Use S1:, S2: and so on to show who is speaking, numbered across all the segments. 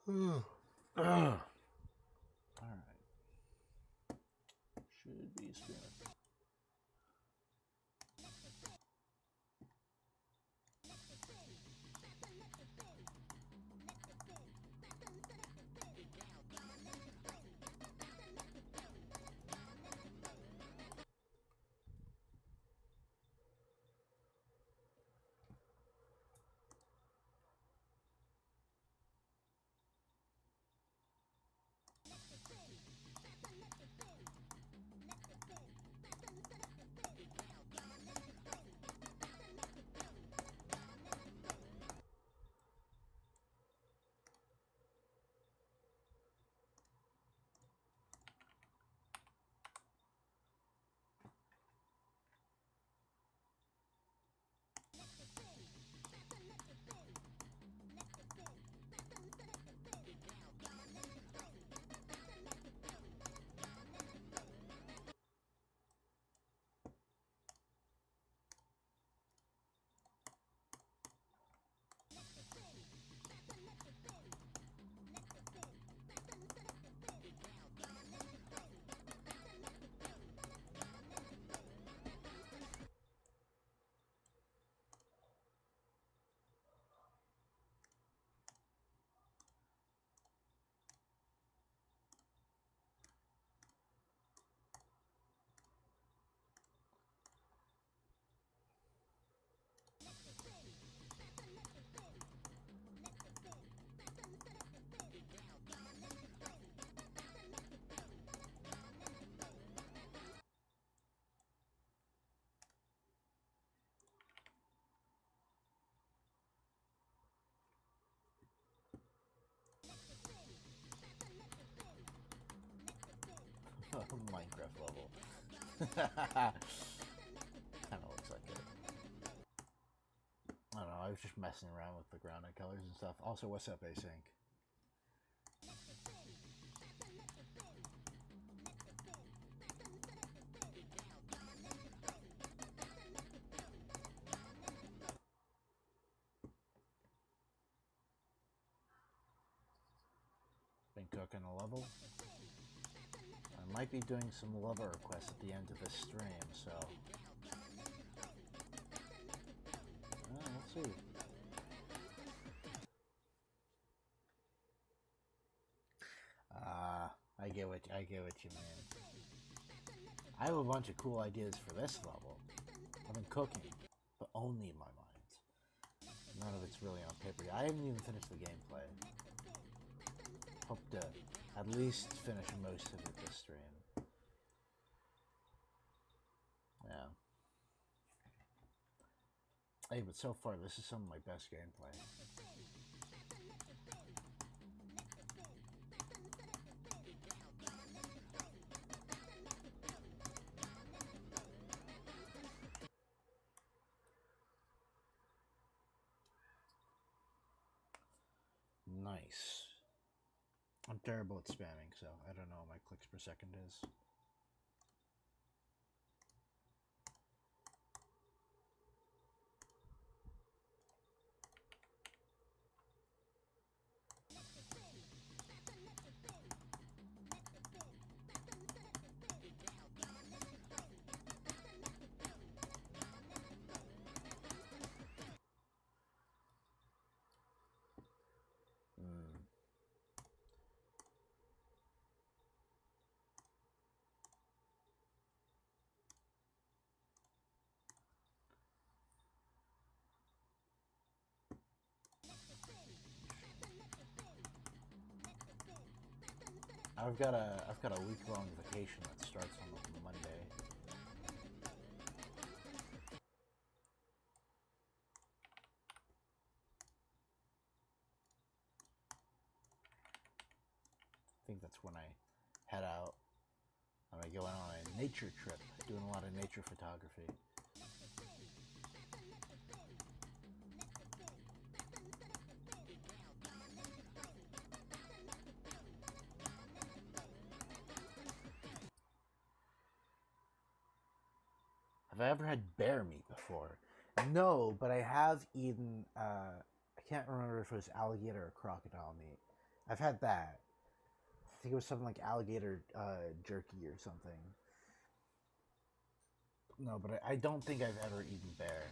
S1: Alright. Should be spinning. Minecraft level. Kind of looks like it. I don't know, I was just messing around with the grounded colors and stuff. Also, what's up, Async? Been cooking a level. I might be doing some level requests at the end of this stream, so we'll see. I get what you mean. I have a bunch of cool ideas for this level. I've been cooking, but only in my mind. None of it's really on paper. I haven't even finished the gameplay. Hope to at least finish most of it this stream. Yeah. Hey, but so far, this is some of my best gameplay. Nice. I'm terrible at spamming, so I don't know what my clicks per second is. I've got a week-long vacation that starts on Monday. I think that's when I head out. I'm going on a nature trip, doing a lot of nature photography. Have I ever had bear meat before? No, but I have eaten, I can't remember if it was alligator or crocodile meat. I've had that. I think it was something like alligator jerky or something. No, but I don't think I've ever eaten bear.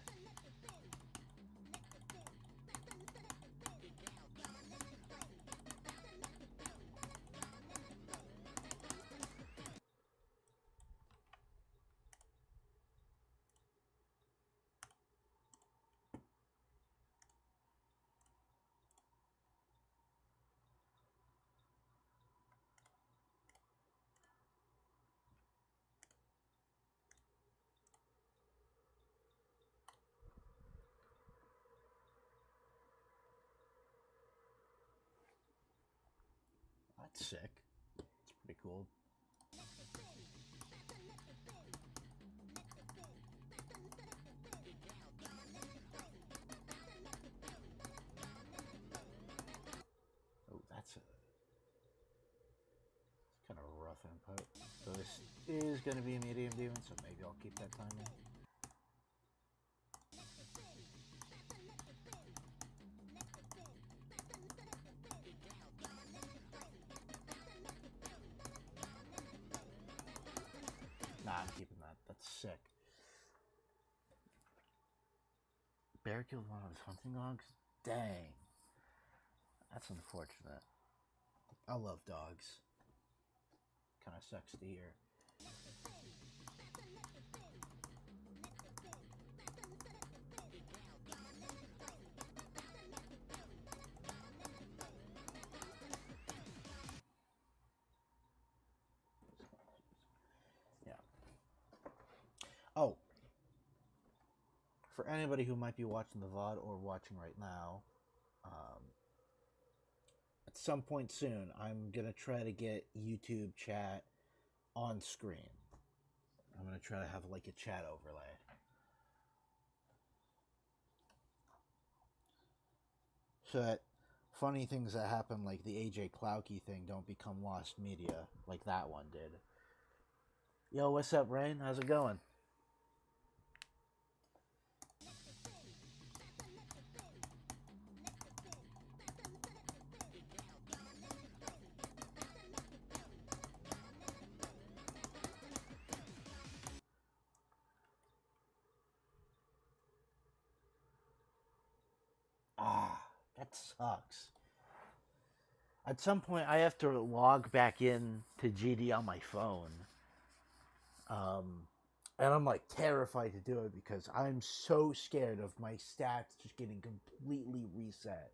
S1: That's sick. It's pretty cool. Oh, that's kind of rough input. So this is going to be a medium demon, so maybe I'll keep that timing. Nah, I'm keeping that. That's sick. Bear killed one of his hunting dogs? Dang. That's unfortunate. I love dogs. Kind of sucks to hear. Yeah. Oh. For anybody who might be watching the VOD or watching right now, at some point soon, I'm going to try to get YouTube chat on screen. I'm going to try to have like a chat overlay. So that funny things that happen, like the AJ Klauke thing, don't become lost media like that one did. Yo, what's up, Rain? How's it going? Ah, that sucks. At some point, I have to log back in to GD on my phone. And I'm like terrified to do it because I'm so scared of my stats just getting completely reset.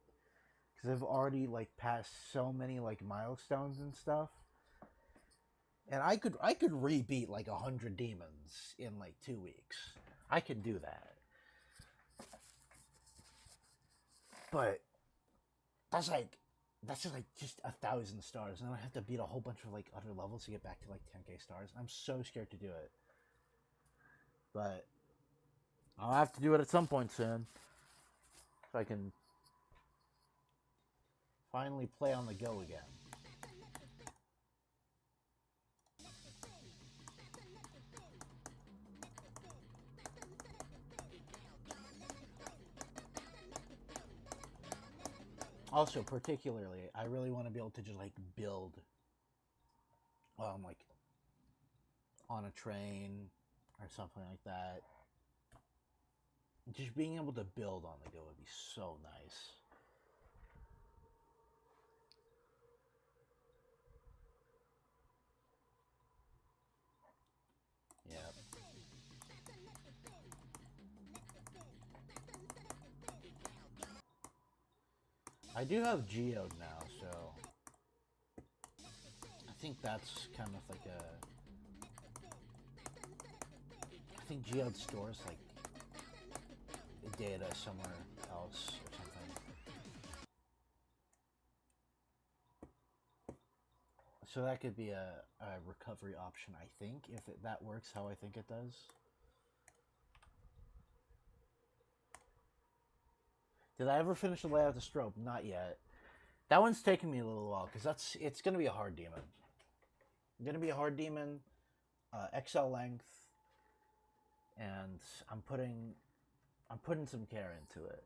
S1: Because I've already like passed so many like milestones and stuff. And I could rebeat like 100 demons in like 2 weeks. I can do that. But that's just 1,000 stars, and then I have to beat a whole bunch of like other levels to get back to like 10k stars. I'm so scared to do it, but I'll have to do it at some point soon, so I can finally play on the go again. Also, particularly, I really want to be able to just like build, like on a train or something like that. Just being able to build on the go would be so nice. Yep. I do have Geode now, so I think that's kind of like I think Geode stores like data somewhere else or something. So that could be a recovery option, I think, if that works how I think it does. Did I ever finish the layout of the strobe? Not yet. That one's taking me a little while because it's going to be a hard demon. Going to be a hard demon, XL length, and I'm putting some care into it.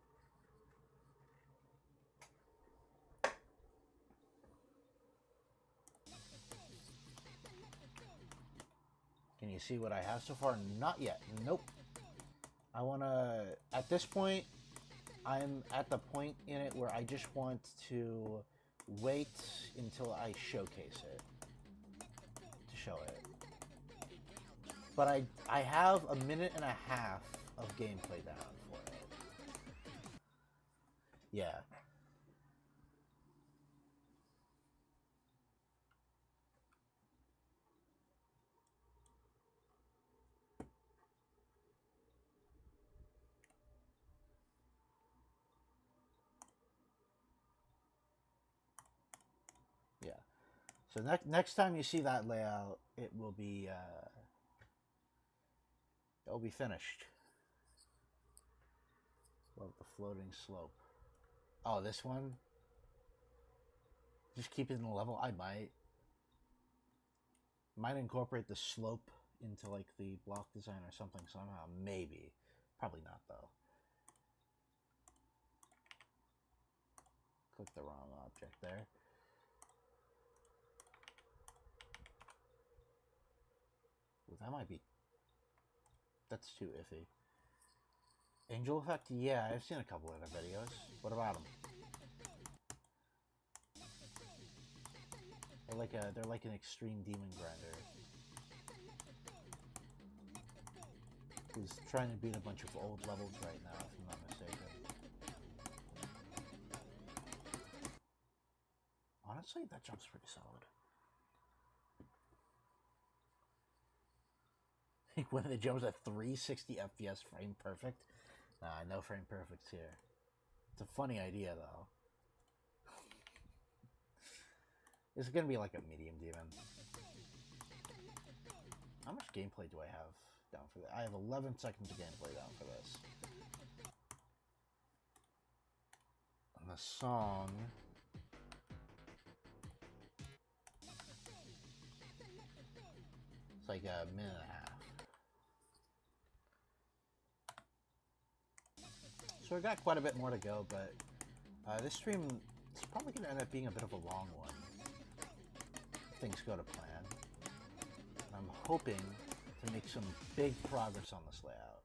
S1: Can you see what I have so far? Not yet. Nope. I want to... At this point, I'm at the point in it where I just want to wait until I showcase it. To show it. But I have a minute and a half of gameplay down for it. Yeah. Yeah. So next time you see that layout, it will be it'll be finished. Love the floating slope. Oh, this one? Just keep it in the level? I might incorporate the slope into like the block design or something somehow. Maybe. Probably not though. Click the wrong object there. Ooh, that might be... That's too iffy. Angel effect? Yeah, I've seen a couple of their videos. What about them? They're like an extreme demon grinder who's trying to beat a bunch of old levels right now, if I'm not mistaken. Honestly, that jump's pretty solid. When the jumps at 360 FPS frame perfect. Nah, no frame perfects here. It's a funny idea though. This is gonna be like a medium demon. How much gameplay do I have down for that? I have 11 seconds of gameplay down for this. And the song... It's like a minute and a half. So I got quite a bit more to go, but this stream is probably going to end up being a bit of a long one. If things go to plan. And I'm hoping to make some big progress on this layout.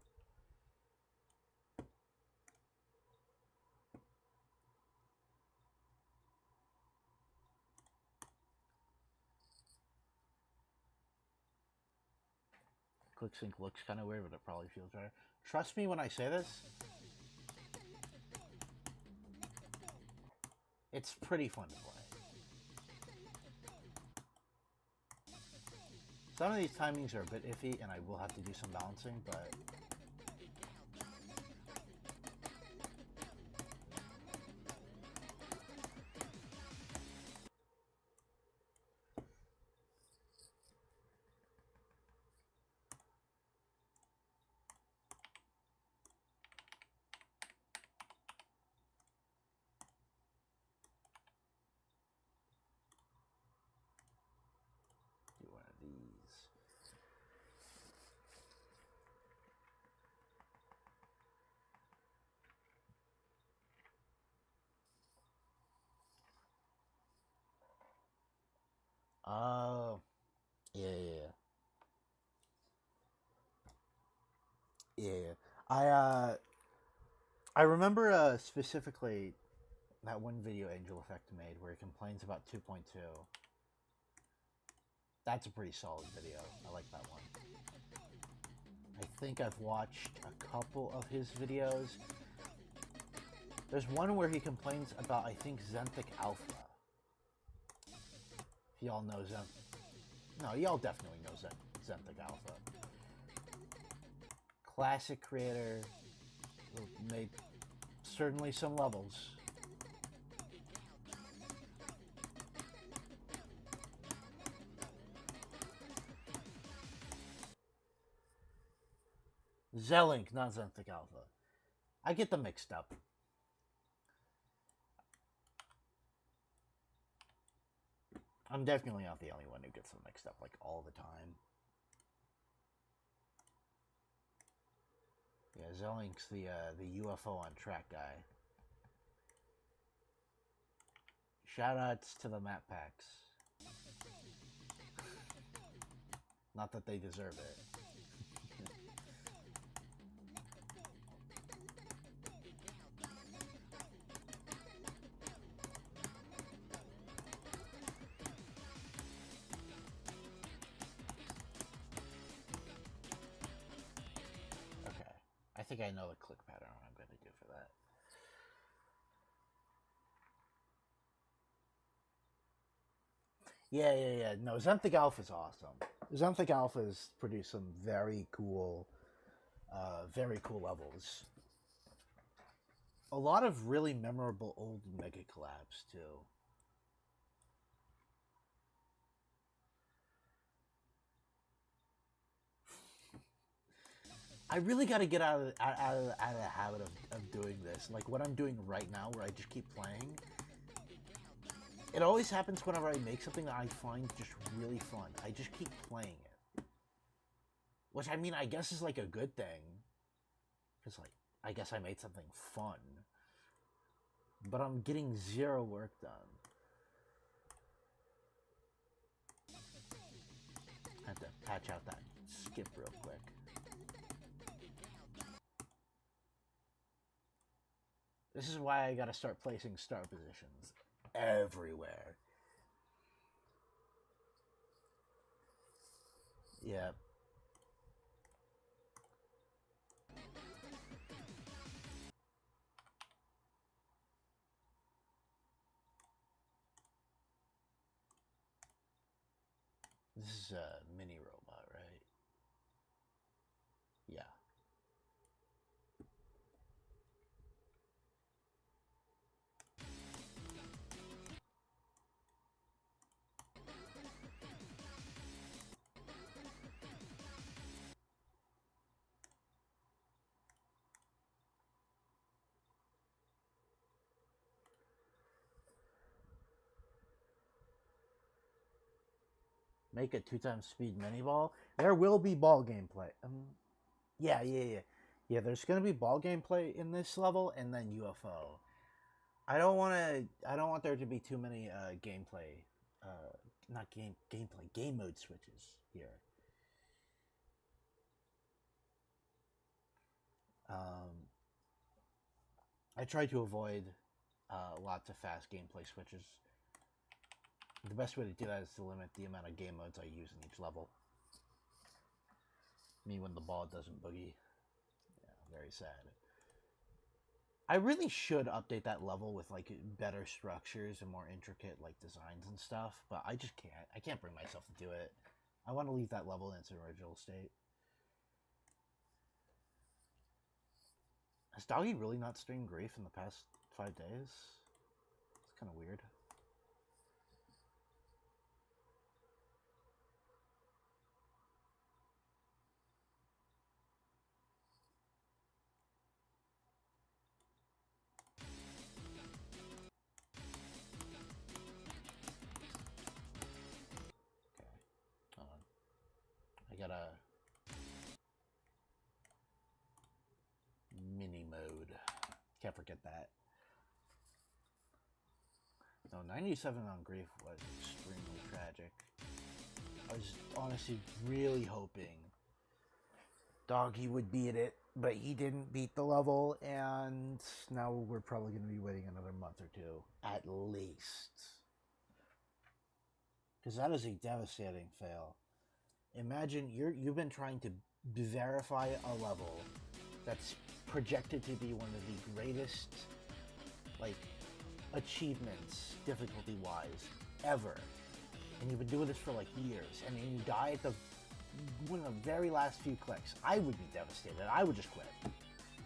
S1: ClickSync looks kind of weird, but it probably feels better. Trust me when I say this. It's pretty fun to play. Some of these timings are a bit iffy, and I will have to do some balancing, but... do one of these. Oh, yeah. I remember specifically that one video Angel Effect made where he complains about 2.2. That's a pretty solid video. I like that one. I think I've watched a couple of his videos. There's one where he complains about, I think, Xanthic Alpha. If y'all know No, y'all definitely know Xanthic Alpha. Classic creator. Made certainly some levels. Zelink, not Xanthic Alpha. I get them mixed up. I'm definitely not the only one who gets them mixed up, like, all the time. Yeah, Zellink's the UFO on track guy. Shoutouts to the map packs. Not that they deserve it. Okay. I think I know the click pattern I'm going to do for that. Yeah. No, Zemthic Alpha is awesome. Zemthic Alpha has produced some very cool levels. A lot of really memorable old Mega collabs, too. I really got to get out of the habit of doing this. Like what I'm doing right now, where I just keep playing. It always happens whenever I make something that I find just really fun. I just keep playing it. Which, I mean, I guess is like a good thing. Because, like, I guess I made something fun. But I'm getting zero work done. I have to patch out that skip real quick. This is why I gotta start placing start positions everywhere. Yep. This is a mini robot, right? Yeah. Make a 2x speed mini ball. There will be ball gameplay. Yeah. Yeah, there's gonna be ball gameplay in this level, and then UFO. I don't want there to be too many gameplay, not game mode switches here. I try to avoid lots of fast gameplay switches. The best way to do that is to limit the amount of game modes I use in each level. Me when the ball doesn't boogie. Yeah, very sad. I really should update that level with like better structures and more intricate like designs and stuff, but I just can't. I can't bring myself to do it. I want to leave that level in its original state. Has Doggy really not streamed Grief in the past 5 days? It's kind of weird. I got a mini mode. Can't forget that. No, 97 on Grief was extremely tragic. I was honestly really hoping Doggy would beat it, but he didn't beat the level, and now we're probably going to be waiting another month or two, at least. Because that is a devastating fail. Imagine you've been trying to verify a level that's projected to be one of the greatest, like, achievements, difficulty-wise, ever. And you've been doing this for, like, years. And then you die at one of the very last few clicks. I would be devastated. I would just quit.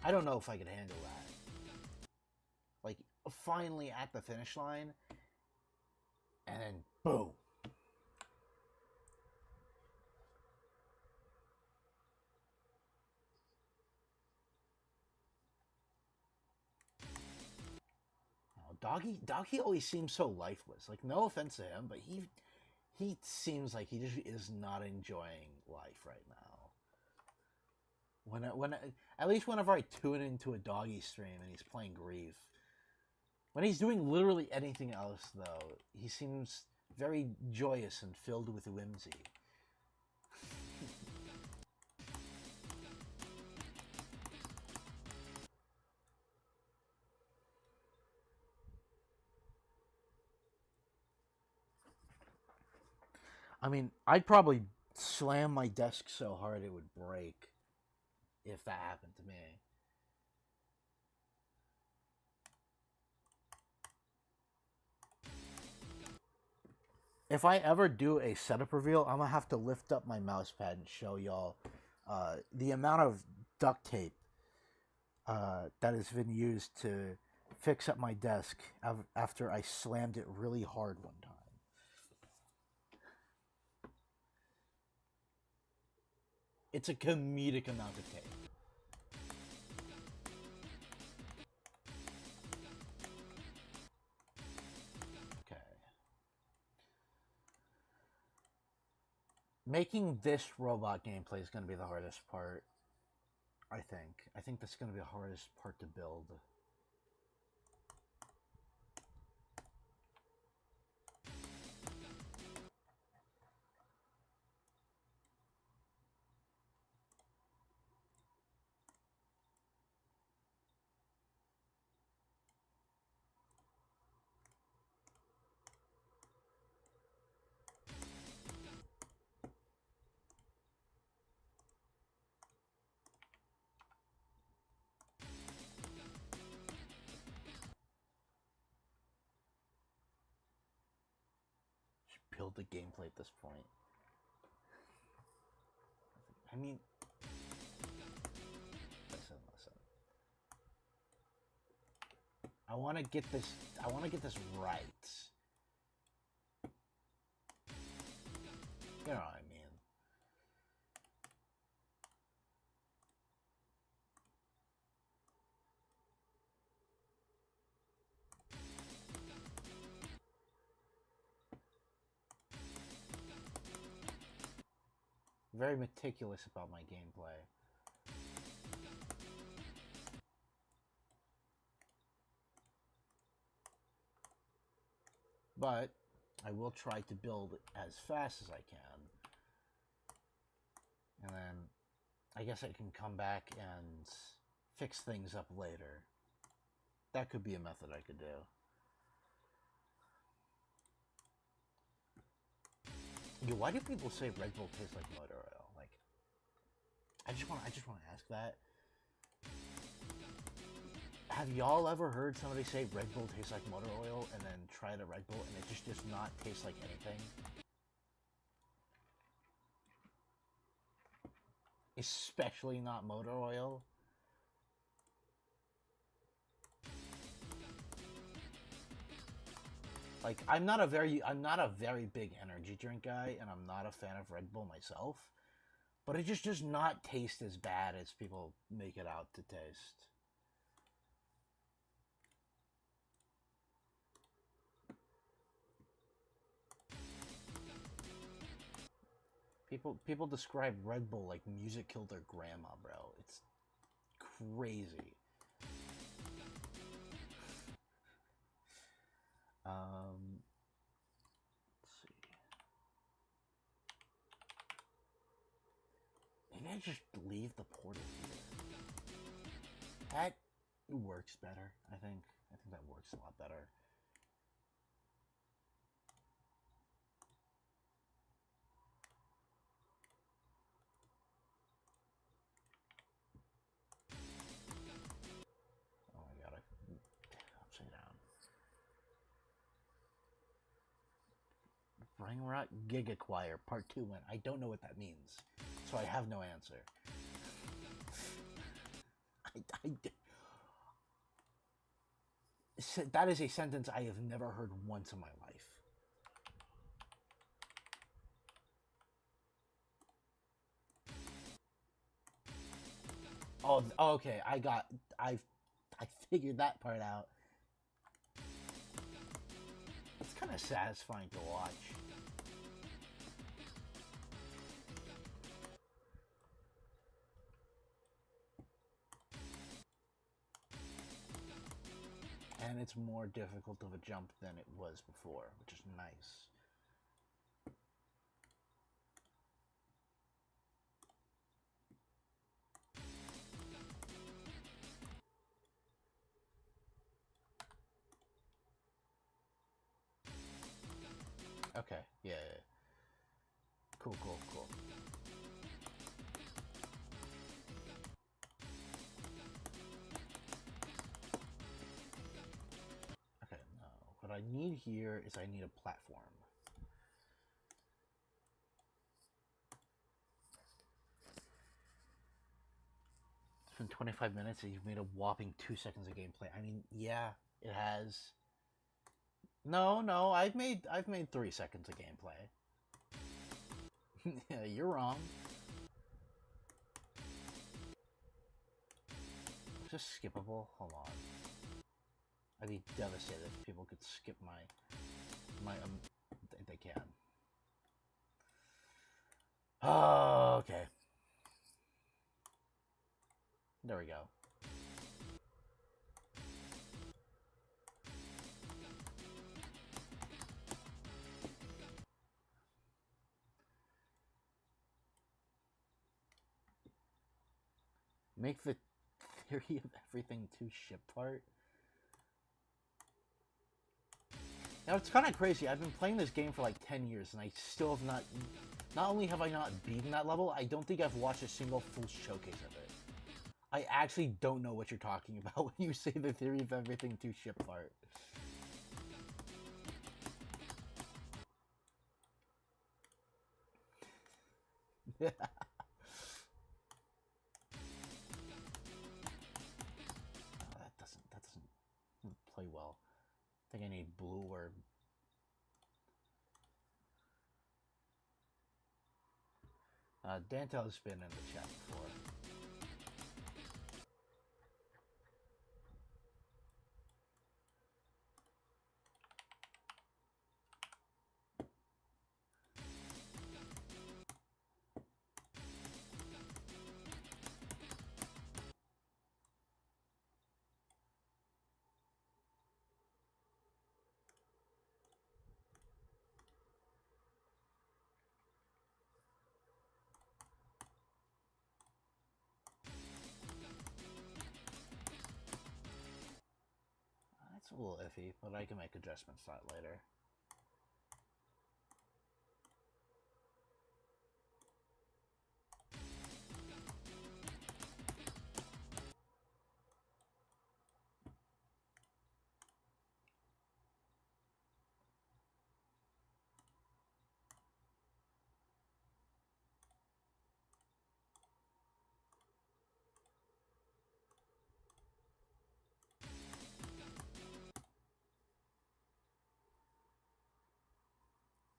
S1: I don't know if I could handle that. Like, finally at the finish line, and then boom. Doggy always seems so lifeless. Like, no offense to him, but he seems like he just is not enjoying life right now. When at least whenever I tune into a Doggy stream and he's playing Grief, when he's doing literally anything else, though, he seems very joyous and filled with whimsy. I mean, I'd probably slam my desk so hard it would break if that happened to me. If I ever do a setup reveal, I'm gonna have to lift up my mouse pad and show y'all the amount of duct tape that has been used to fix up my desk after I slammed it really hard one time. It's a comedic amount of tape. Okay. Making this robot gameplay is going to be the hardest part, I think. I think that's going to be the hardest part to build. Build the gameplay at this point. I mean, listen. I want to get this right. You know what I mean. Very meticulous about my gameplay. But I will try to build as fast as I can. And then I guess I can come back and fix things up later. That could be a method I could do. Yo, why do people say Red Bull tastes like motor oil? Like, I just want to ask that. Have y'all ever heard somebody say Red Bull tastes like motor oil and then try the Red Bull and it just does not taste like anything? Especially not motor oil. Like, I'm not a very big energy drink guy, and I'm not a fan of Red Bull myself. But it just does not taste as bad as people make it out to taste. People describe Red Bull like music killed their grandma, bro. It's crazy. Let's see. Maybe I just leave the portal here. That works better, I think. I think that works a lot better. Oh my god, upside down. Brain Rot Giga Choir Part 2 went. I don't know what that means, so I have no answer. That is a sentence I have never heard once in my life. Oh, okay. I figured that part out. It's kind of satisfying to watch. And it's more difficult of a jump than it was before, which is nice. Okay, yeah. Cool, cool, cool. Okay, no. What I need here is I need a platform. It's been 25 minutes and you've made a whopping 2 seconds of gameplay. I mean, yeah, it has. No, I've made 3 seconds of gameplay. Yeah, you're wrong. Just skippable? Hold on. I'd be devastated if people could skip they can. Oh, okay. There we go. Make the theory of everything to ship part. Now, it's kind of crazy. I've been playing this game for like 10 years, and I still have not... Not only have I not beaten that level, I don't think I've watched a single full showcase of it. I actually don't know what you're talking about when you say the theory of everything to ship part. Yeah. That doesn't play well. I think I need blue or... Dantel's been in the chat before. That's a little iffy, but I can make adjustments to that later.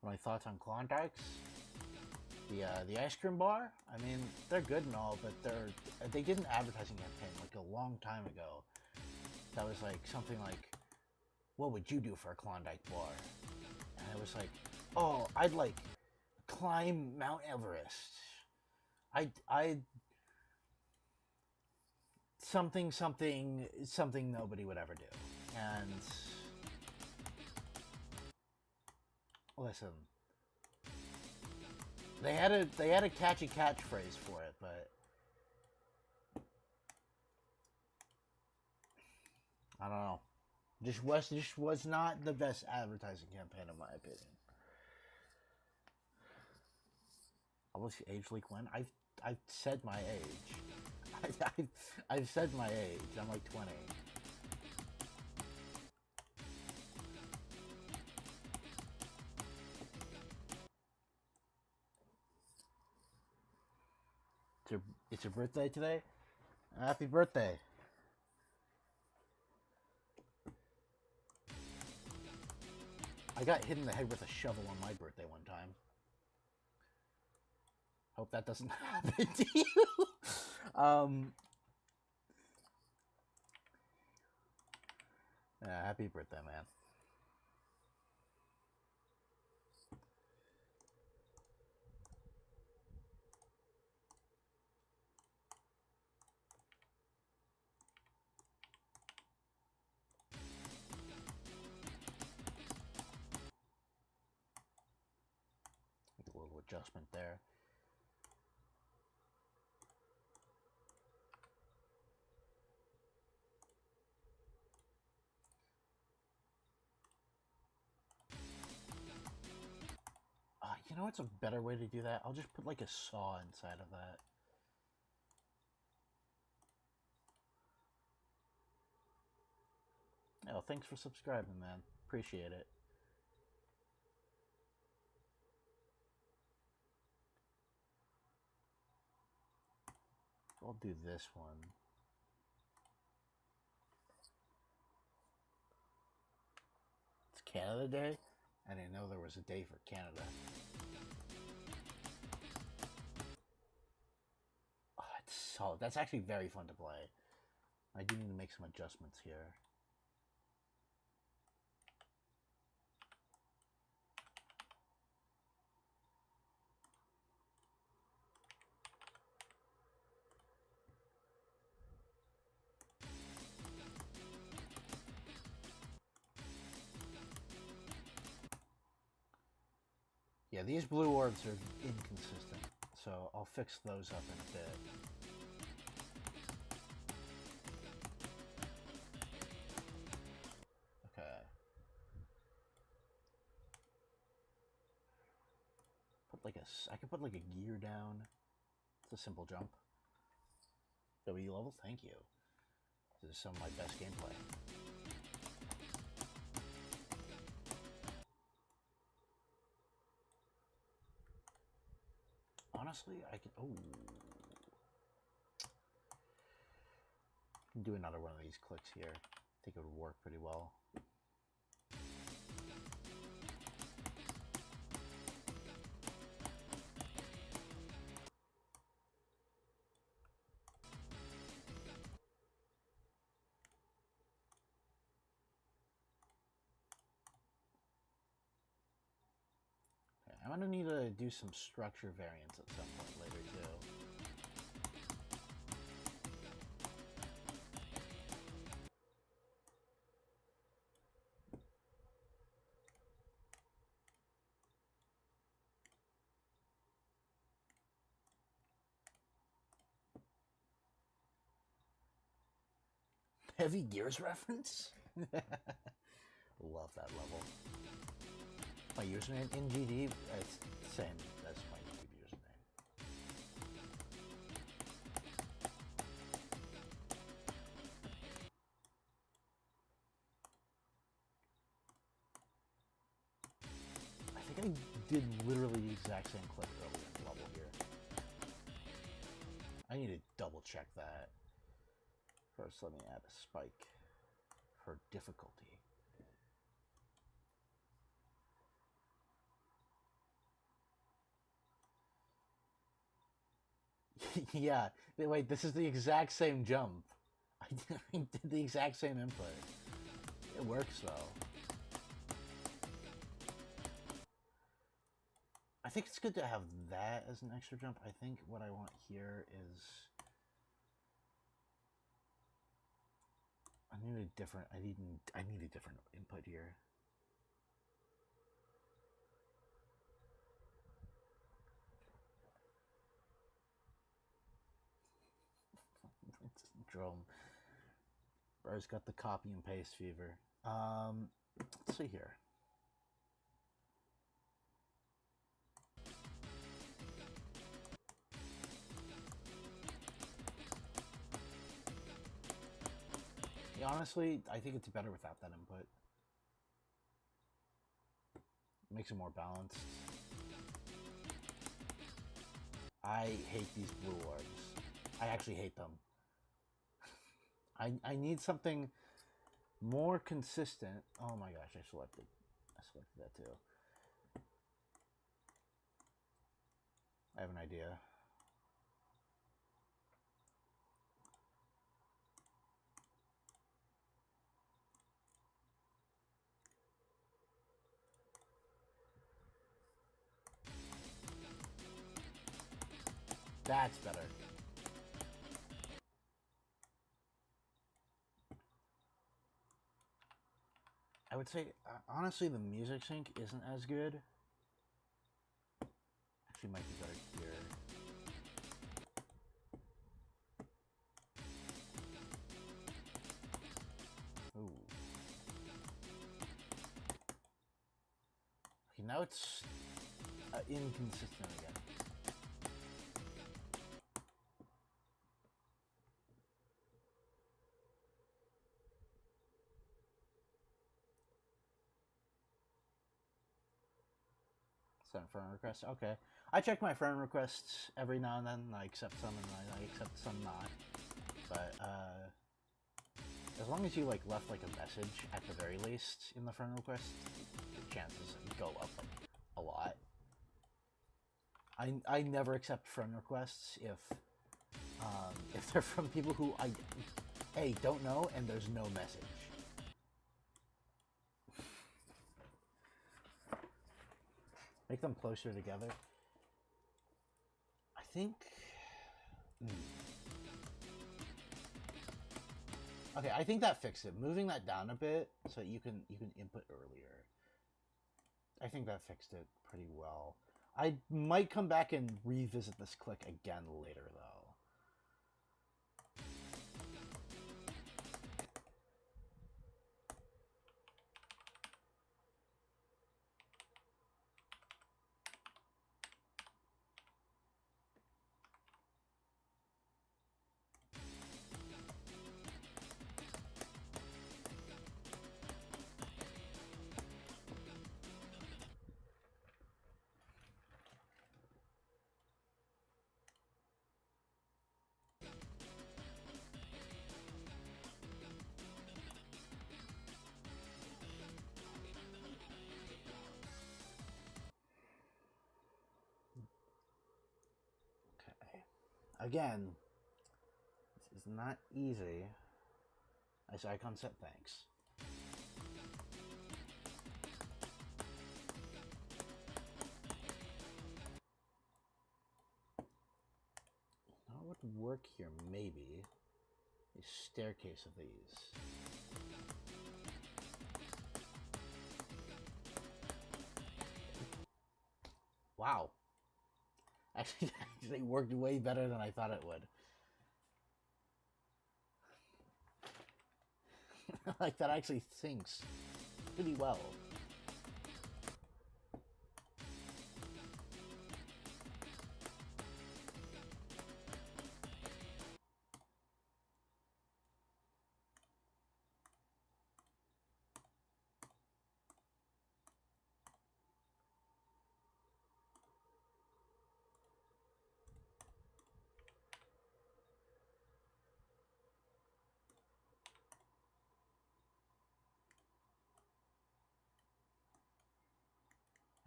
S1: My thoughts on Klondikes? The ice cream bar? I mean, they're good and all, but they did an advertising campaign like a long time ago. That was like something like, "What would you do for a Klondike bar?" And it was like, "Oh, I'd like climb Mount Everest. I'd something nobody would ever do." And listen, they had a catchy catchphrase for it, but I don't know. Just was not the best advertising campaign in my opinion. I was age leak when I've said my age. I've said my age. I'm like 20. It's your birthday today? Happy birthday. I got hit in the head with a shovel on my birthday one time. Hope that doesn't happen to you. Happy birthday, man. Make a little adjustment there. You know what's a better way to do that? I'll just put like a saw inside of that. Oh, thanks for subscribing, man. Appreciate it. I'll do this one. It's Canada Day? I didn't know there was a day for Canada. Oh, it's solid. That's actually very fun to play. I do need to make some adjustments here. Yeah, these blue orbs are inconsistent, so I'll fix those up in a bit. Okay. I could put like a gear down. It's a simple jump. W levels, thank you. This is some of my best gameplay. Honestly, I could. Oh. Do another one of these clicks here. I think it would work pretty well. Okay, I'm gonna need to do some structure variants at some point later too. Heavy Gears reference? Love that level. My username in GD, it's the same as my YouTube username. I think I did literally the exact same clip earlier in the level here. I need to double check that. First, let me add a spike for difficulty. Yeah, wait, this is the exact same jump. I did the exact same input. It works though. I think it's good to have that as an extra jump. I think what I want here is I need a different input here. Syndrome. Bro's got the copy and paste fever. Let's see here. Yeah, honestly, I think it's better without that input. It makes it more balanced. I hate these blue orbs. I actually hate them. I need something more consistent. Oh my gosh, I selected that too. I have an idea. That's better. I would say, honestly, the music sync isn't as good. Actually, might be better here. Ooh. Okay, now it's... inconsistent again. Send a friend request. Okay. I check my friend requests every now and then. I accept some and I accept some not. But as long as you like left like a message at the very least in the friend request, the chances go up like a lot. I never accept friend requests if they're from people who I don't know and there's no message. Make them closer together. I think. Okay, I think that fixed it. Moving that down a bit so you can input earlier. I think that fixed it pretty well. I might come back and revisit this click again later though. Again, this is not easy. I say icon set, thanks. What would work here, maybe? A staircase of these. Wow. Actually, it worked way better than I thought it would. Like, that actually syncs pretty well.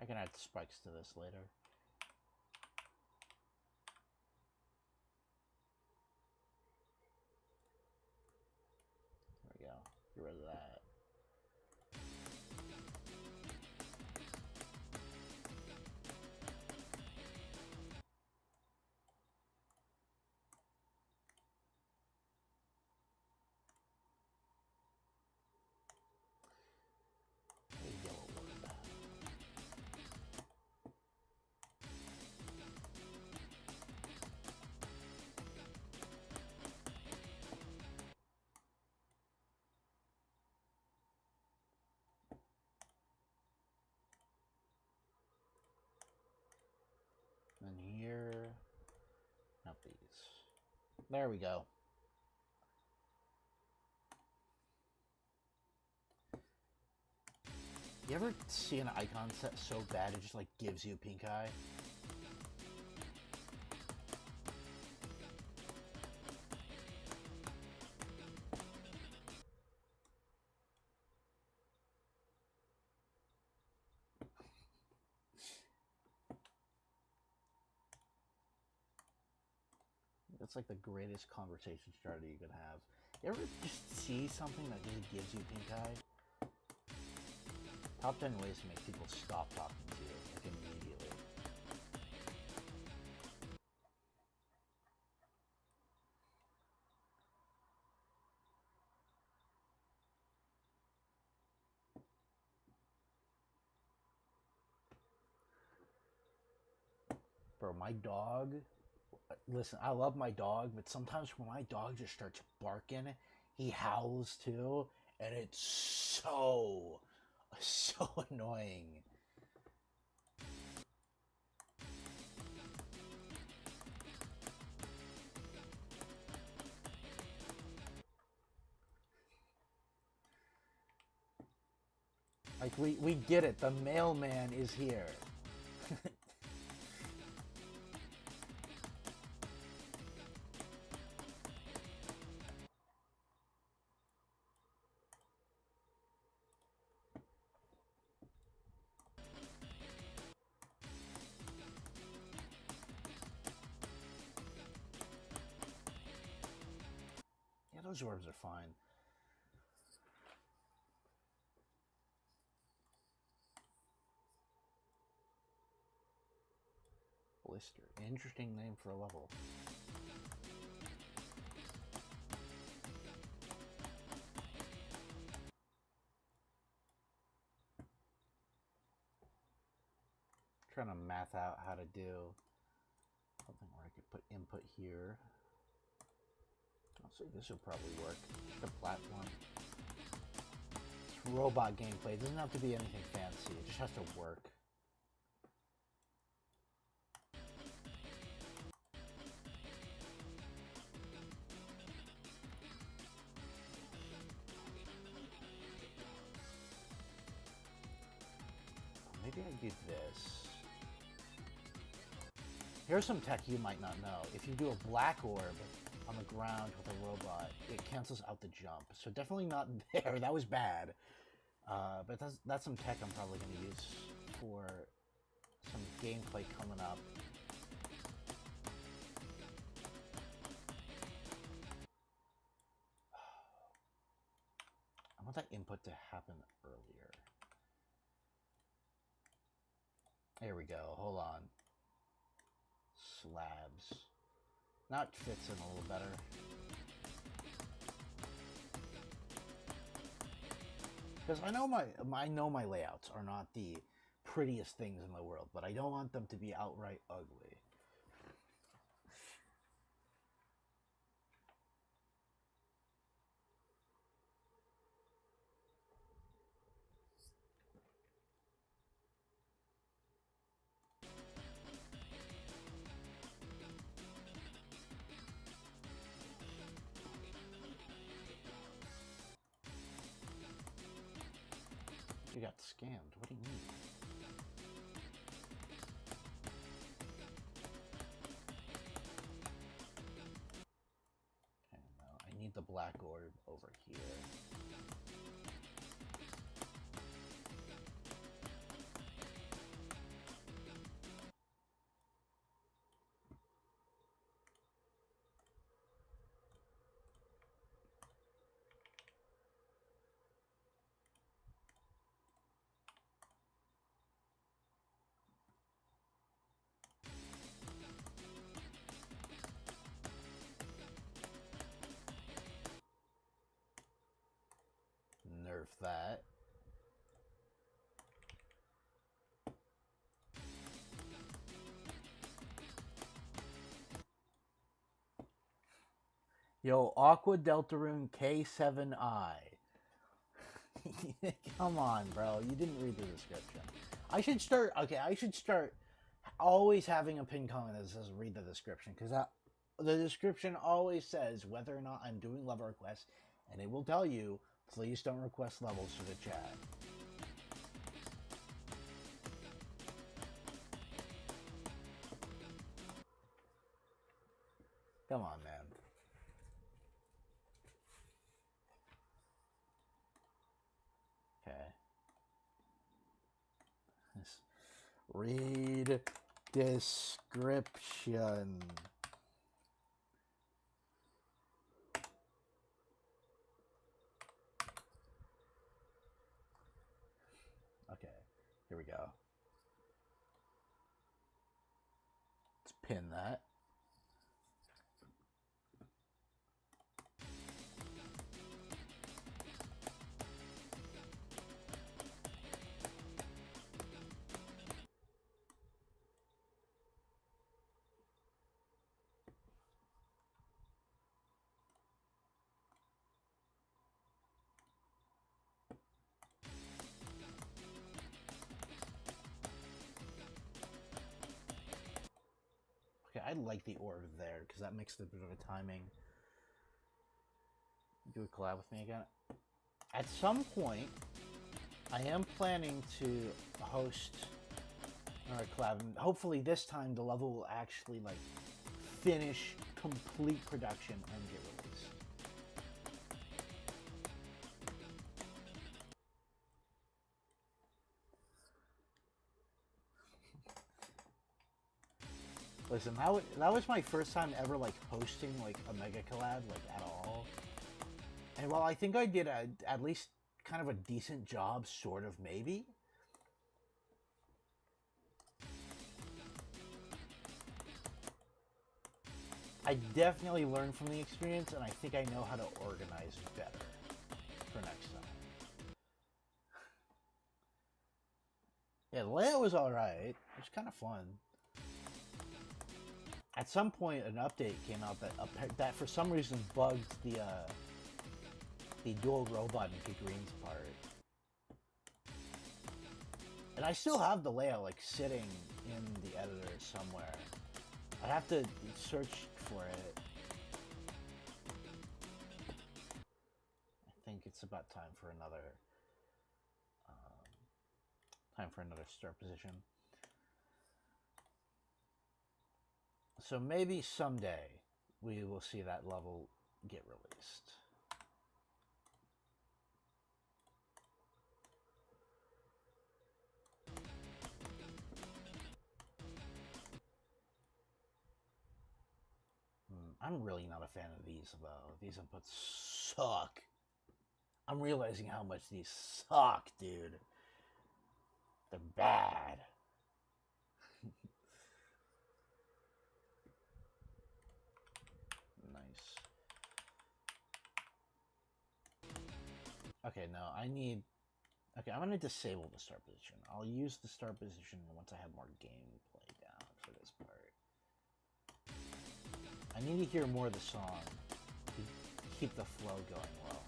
S1: I can add spikes to this later. There we go. Get rid of that. And here, not these. There we go. You ever see an icon set so bad it just like gives you pink eye? That's like the greatest conversation starter you could have. You ever just see something that just gives you pink eye? Top 10 ways to make people stop talking to you, like immediately. Bro, my dog... Listen, I love my dog, but sometimes when my dog just starts barking, he howls too, and it's so annoying. Like, we get it. The mailman is here. Yeah, those orbs are fine. Blister. Interesting name for a level. Trying to math out how to do something where I could put input here. I'll see, this will probably work. The platform. It's robot gameplay. It doesn't have to be anything fancy. It just has to work. Maybe I do this. Here's some tech you might not know. If you do a black orb on the ground with a robot, it cancels out the jump. So definitely not there. That was bad. But that's some tech I'm probably going to use for some gameplay coming up. I want that input to happen earlier. There we go. Hold on. Slabs. Now it fits in a little better. Because I know my layouts are not the prettiest things in the world, but I don't want them to be outright ugly. You got scammed. What do you mean? Okay, no, I need the black orb over here. Nerf that. Yo, Aqua Deltarune K7I. Come on, bro. You didn't read the description. I should start always having a pin comment that says read the description, because the description always says whether or not I'm doing level requests, and it will tell you, please don't request levels to the chat. Come on, man. Okay. Read description. Okay, here we go. Let's pin that. Okay, I like the orb there, because that makes a bit of a timing. Do a collab with me again? At some point, I am planning to host another collab, and hopefully this time the level will actually like finish complete production and get released. Listen, that was my first time ever like hosting like a mega collab like at all. And while I think I did at least kind of a decent job, sort of maybe, I definitely learned from the experience, and I think I know how to organize better for next time. Yeah, the layout was alright. It was kind of fun. At some point, an update came out that for some reason bugged the dual robot and figurines part. And I still have the layout like sitting in the editor somewhere. I have to search for it. I think it's about time for another start position. So maybe someday we will see that level get released. I'm really not a fan of these, though. These inputs suck. I'm realizing how much these suck, dude. They're bad. Nice. Okay, no, I need... Okay, I'm going to disable the start position. I'll use the start position once I have more gameplay down for this part. I need to hear more of the song to keep the flow going well.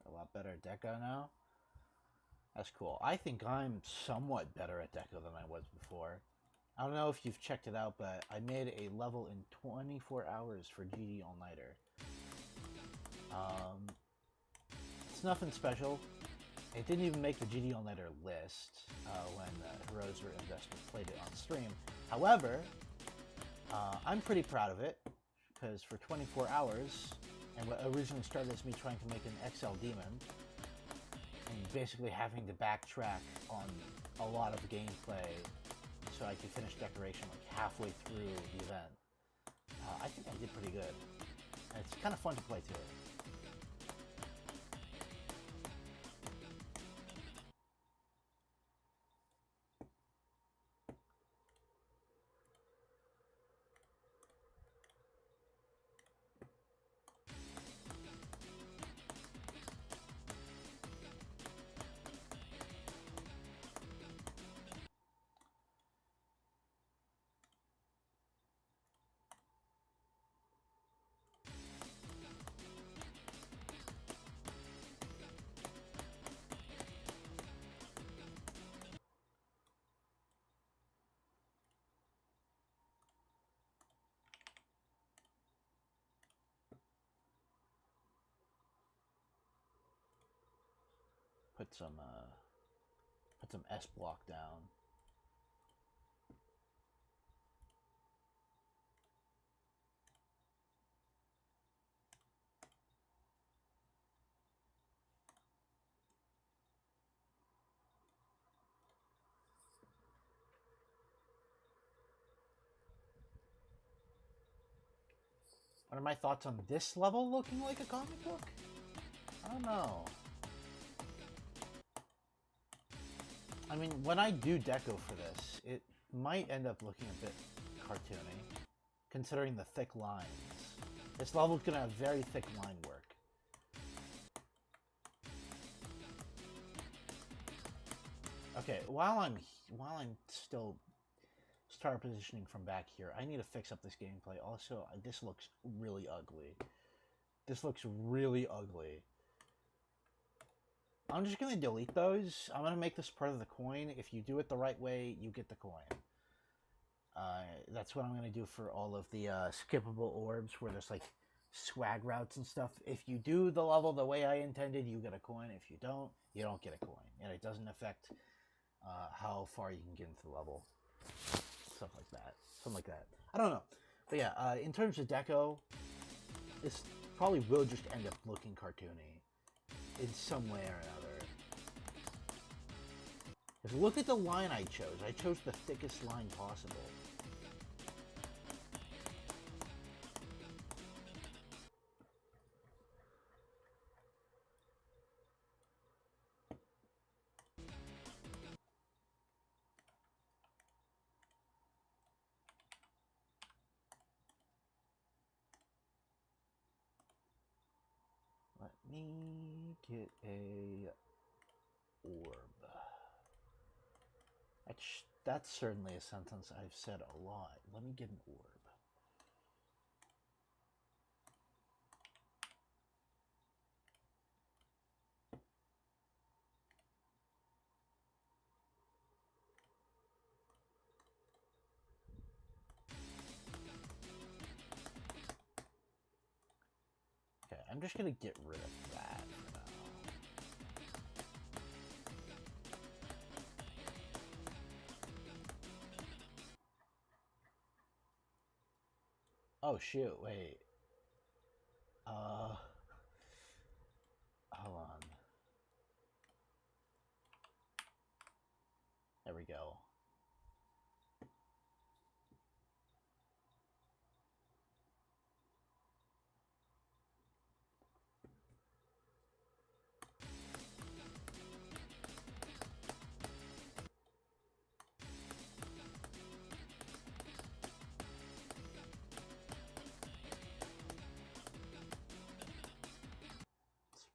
S1: A lot better at Deco now. That's cool. I think I'm somewhat better at Deco than I was before. I don't know if you've checked it out, but I made a level in 24 hours for GD All-Nighter. It's nothing special. It didn't even make the GD All-Nighter list when Heroes or Investor played it on stream. However, I'm pretty proud of it, because for 24 hours, and what originally started as me trying to make an XL Demon, and basically having to backtrack on a lot of gameplay so I could finish decoration like halfway through the event. I think I did pretty good. And it's kind of fun to play too. Put some S block down. What are my thoughts on this level looking like a comic book? I don't know. I mean, when I do deco for this, it might end up looking a bit cartoony, considering the thick lines. This level's gonna have very thick line work. Okay, while I'm still start positioning from back here. I need to fix up this gameplay. Also, this looks really ugly. This looks really ugly. I'm just going to delete those. I'm going to make this part of the coin. If you do it the right way, you get the coin. That's what I'm going to do for all of the skippable orbs where there's like swag routes and stuff. If you do the level the way I intended, you get a coin. If you don't get a coin. And it doesn't affect how far you can get into the level. Stuff like that. Something like that. I don't know. But yeah, in terms of deco, this probably will just end up looking cartoony in some way or another. Because look at the line I chose. I chose the thickest line possible. Let me get a orb. That's certainly a sentence I've said a lot. Let me get an orb. Okay, I'm just gonna get rid of that for now. Oh shoot, wait. Hold on. There we go.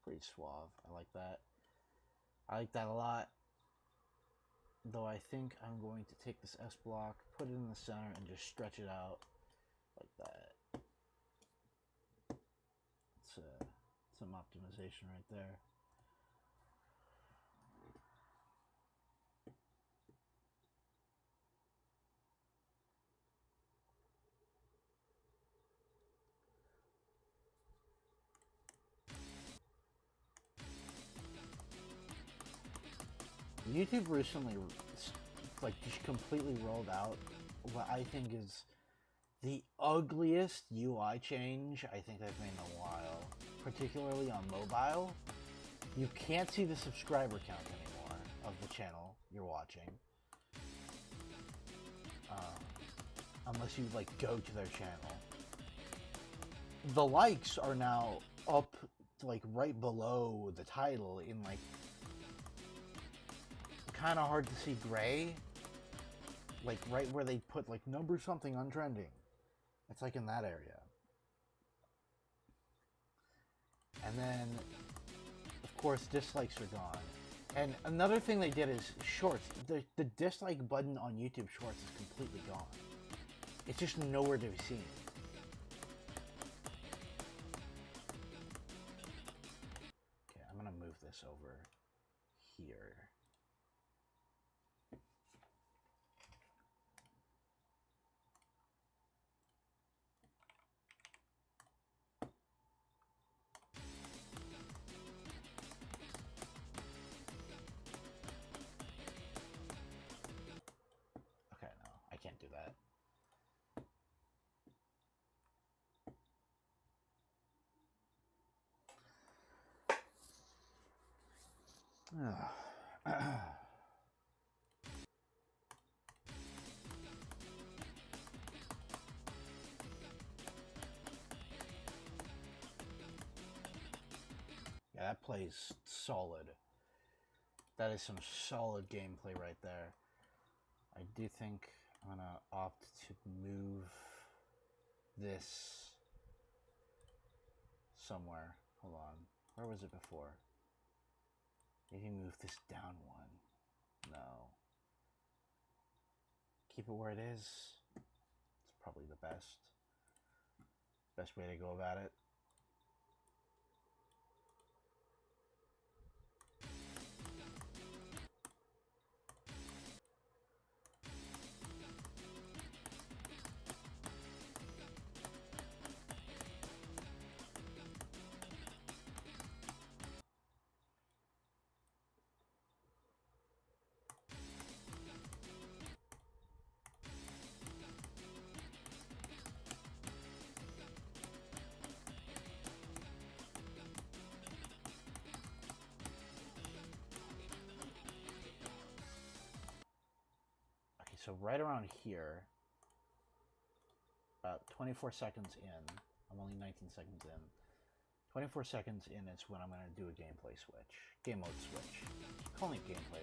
S1: Pretty suave. I like that. I like that a lot. Though I think I'm going to take this S block, put it in the center, and just stretch it out like that. It's some optimization right there. YouTube recently, like, just completely rolled out what I think is the ugliest UI change I think they've made in a while, particularly on mobile. You can't see the subscriber count anymore of the channel you're watching, unless you, like, go to their channel. The likes are now up, like, right below the title in, like, kind of hard to see gray, like right where they put like number something on trending. It's like in that area. And then of course dislikes are gone. And another thing they did is shorts. The dislike button on YouTube Shorts is completely gone. It's just nowhere to be seen. Okay, I'm gonna move this over here. Can't do that. Yeah, that plays solid. That is some solid gameplay right there. I do think I'm gonna opt to move this somewhere. Hold on. Where was it before? Maybe move this down one. No. keep it where it is. It's probably the best way to go about it. So right around here, about 24 seconds in, I'm only 19 seconds in. 24 seconds in is when I'm going to do a gameplay switch. Game mode switch. Calling it gameplay.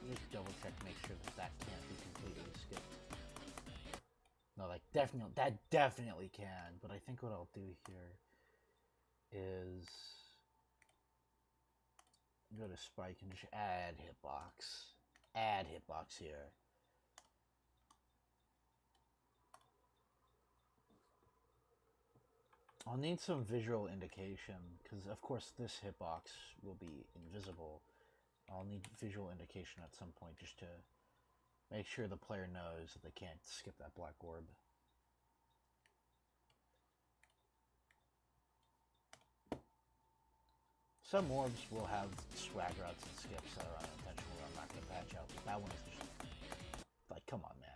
S1: Just double check, make sure that can't be completely skipped. No, like that definitely can. But I think what I'll do here is go to spike and just add hitbox. Add hitbox here. I'll need some visual indication because, of course, this hitbox will be invisible. I'll need visual indication at some point just to make sure the player knows that they can't skip that black orb. Some orbs will have swag routes and skips that are unintentional that I'm not going to patch out, but that one is just like, come on, man.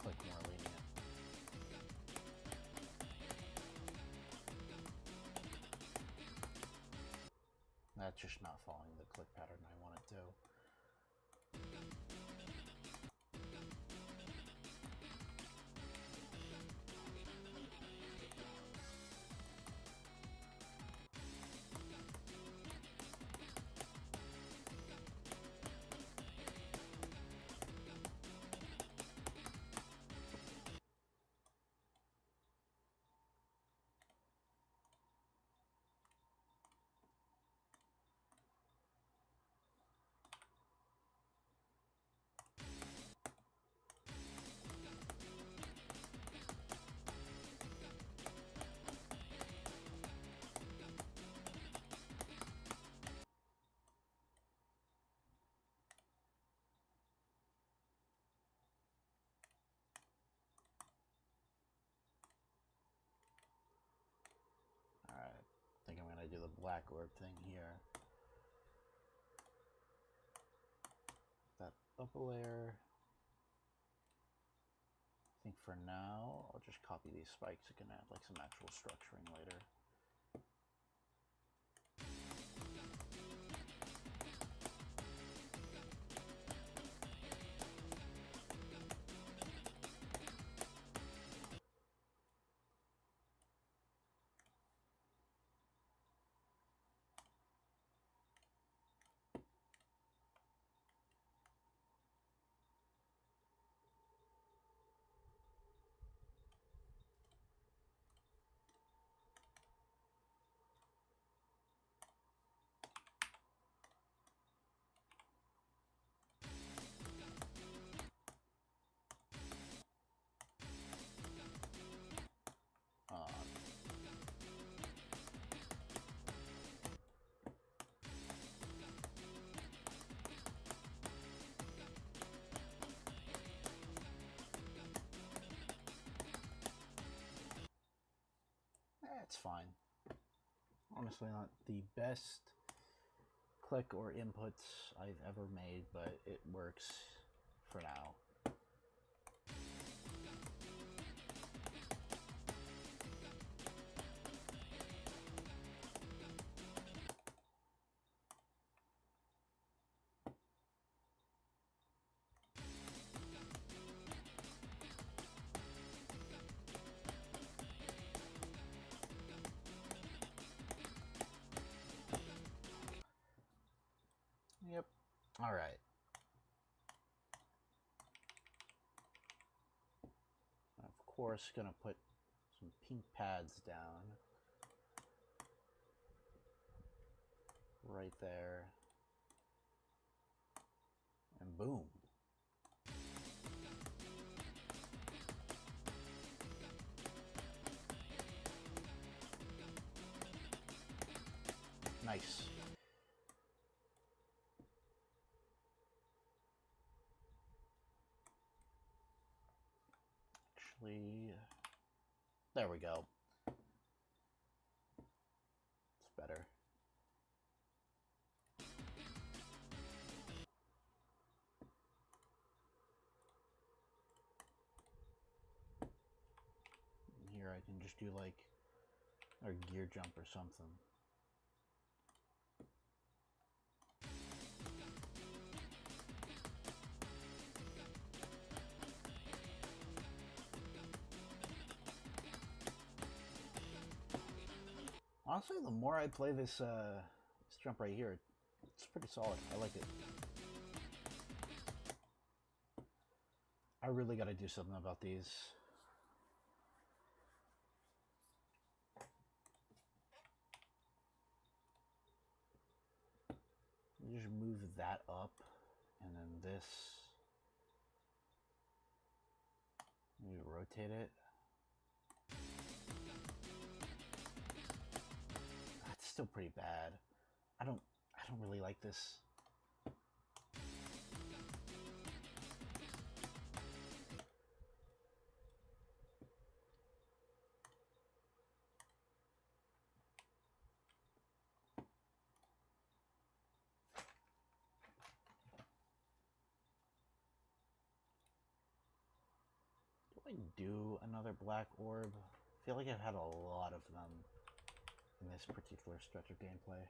S1: Click more lenient. That's just not following the click pattern I want it to. black orb thing here. That up a layer. I think for now, I'll just copy these spikes. I can add like some actual structuring later. It's fine. Honestly, not the best click or inputs I've ever made, but it works for now. Yep. All right. Of course, gonna put some pink pads down right there, and boom. Nice. There we go. It's better. And here I can just do like a gear jump or something. Honestly, the more I play this jump right here, it's pretty solid. I like it. I really got to do something about these. You just move that up, and then this. You rotate it. It's still pretty bad. I don't really like this. Do I do another black orb? I feel like I've had a lot of them in this particular stretch of gameplay.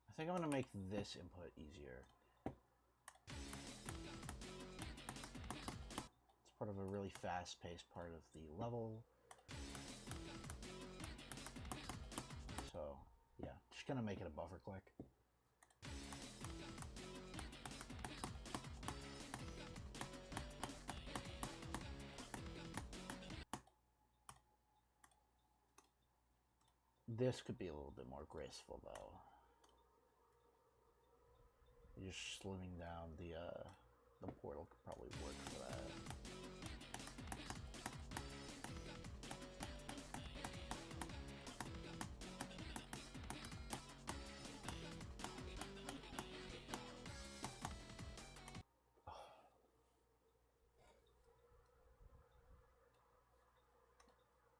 S1: I think I'm going to make this input easier. It's part of a really fast-paced part of the level. So, yeah, just just gonna make it a buffer click. This could be a little bit more graceful, though. Just slimming down the portal could probably work for that.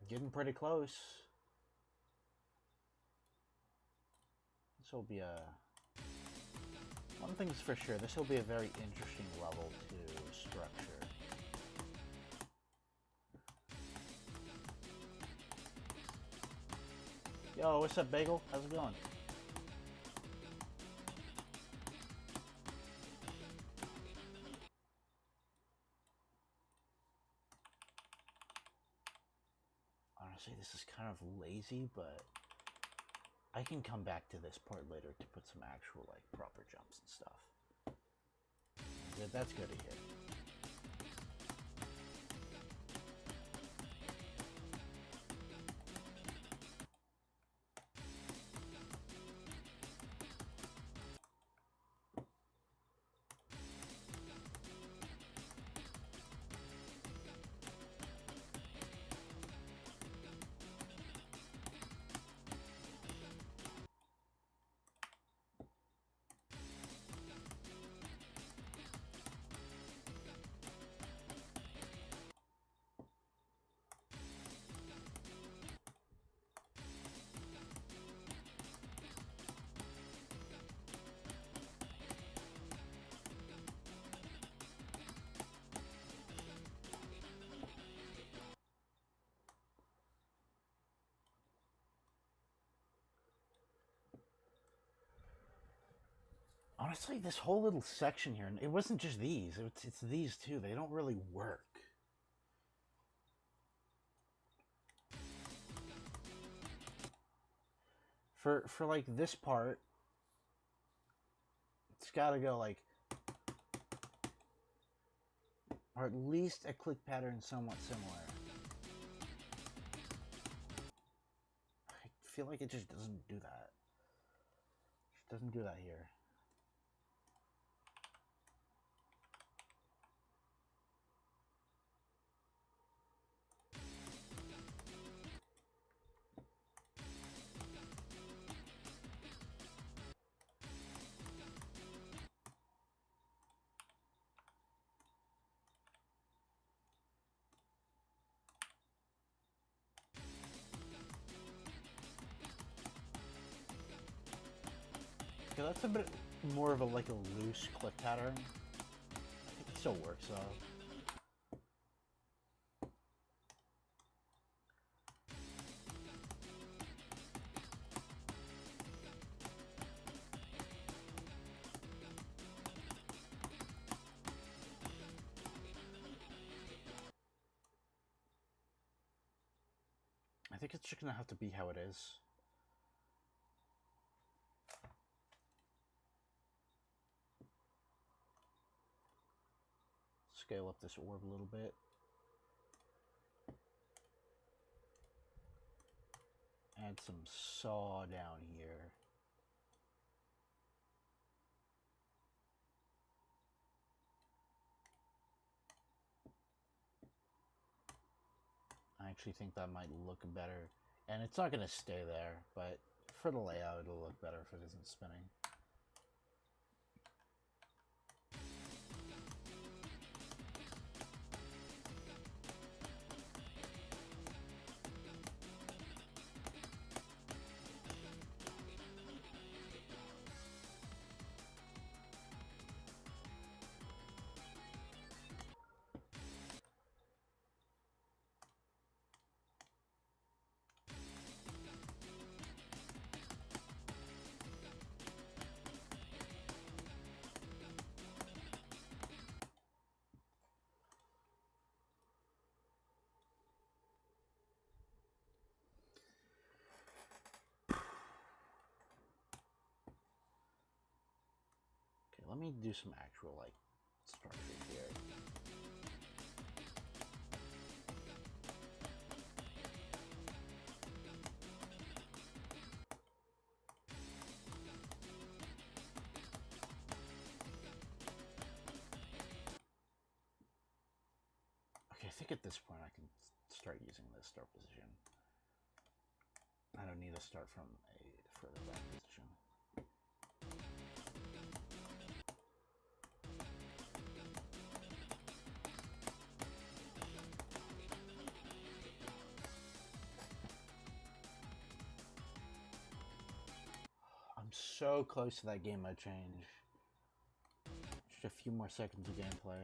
S1: Getting pretty close. This will be one thing's for sure, this will be a very interesting level to structure. Yo, what's up, Bagel? How's it going? Honestly, this is kind of lazy, but I can come back to this part later to put some actual, like, proper jumps and stuff. Yeah, that's good to hear. Honestly, this whole little section here, it wasn't just these, it's these too. They don't really work. For like this part, it's gotta go like, or at least a click pattern somewhat similar. I feel like it just doesn't do that. It doesn't do that here. Okay, that's a bit more of a like a loose click pattern. I think it still works though. I think it's just gonna have to be how it is. Scale up this orb a little bit. Add some saw down here. I actually think that might look better. And it's not going to stay there, but for the layout, it'll look better if it isn't spinning. me do some actual, like, structure here. Okay, I think at this point I can start using this start position. I don't need to start from a further back position. I'm so close to that game mode change. Just a few more seconds of gameplay.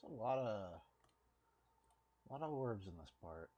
S1: There's a lot of orbs in this part.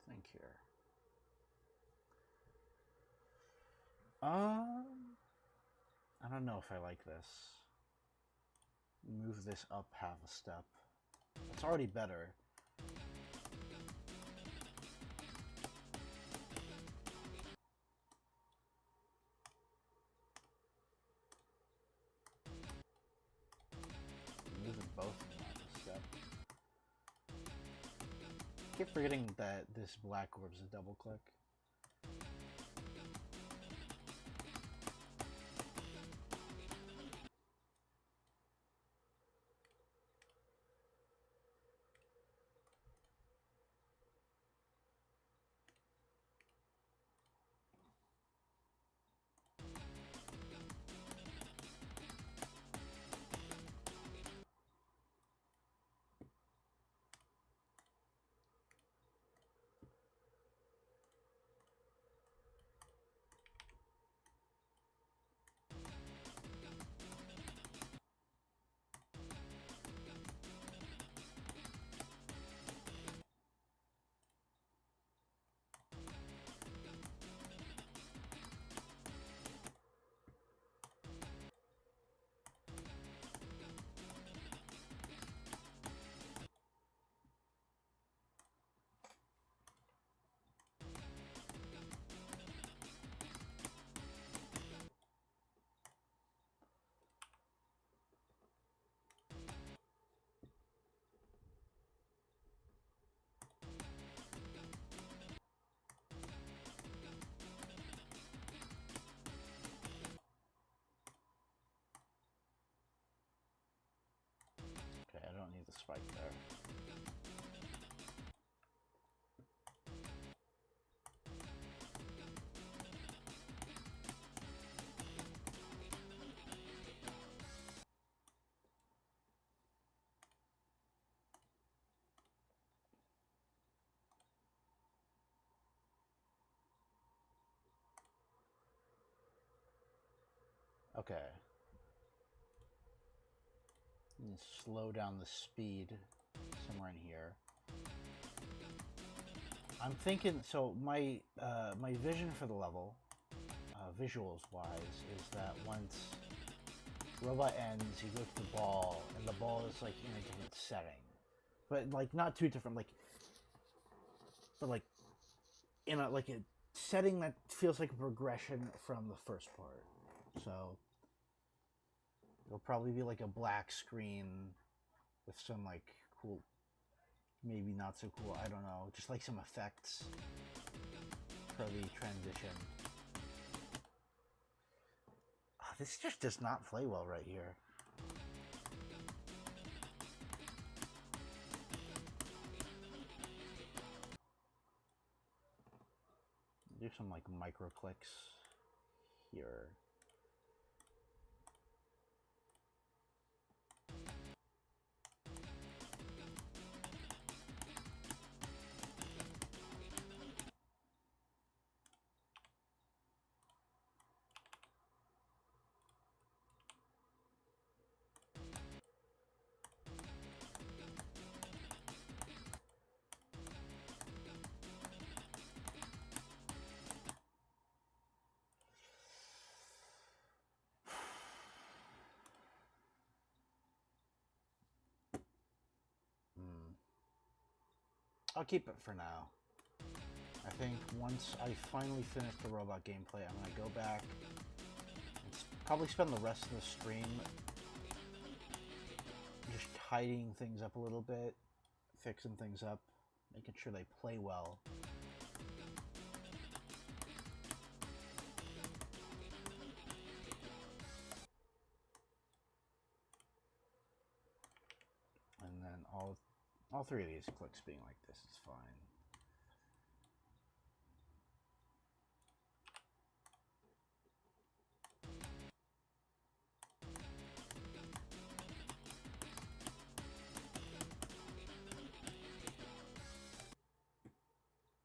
S1: Think here. I don't know if I like this. Move this up half a step. It's already better. Moving both of them half a step. I keep forgetting that this black orb's a double click. the spike there. Okay. And slow down the speed somewhere in here. I'm thinking, so my my vision for the level, visuals wise, is that once robot ends, you go to the ball, and the ball is like in a different setting, but like not too different, like, but like in a like a setting that feels like a progression from the first part. So it'll probably be like a black screen with some like cool, maybe not so cool, I don't know, just like some effects for the transition. Oh, this just does not play well right here. Do some like micro clicks here. I'll keep it for now. I think once I finally finish the robot gameplay, I'm going to go back and probably spend the rest of the stream just tidying things up a little bit, fixing things up, making sure they play well. And then all three of these clicks being like this is fine.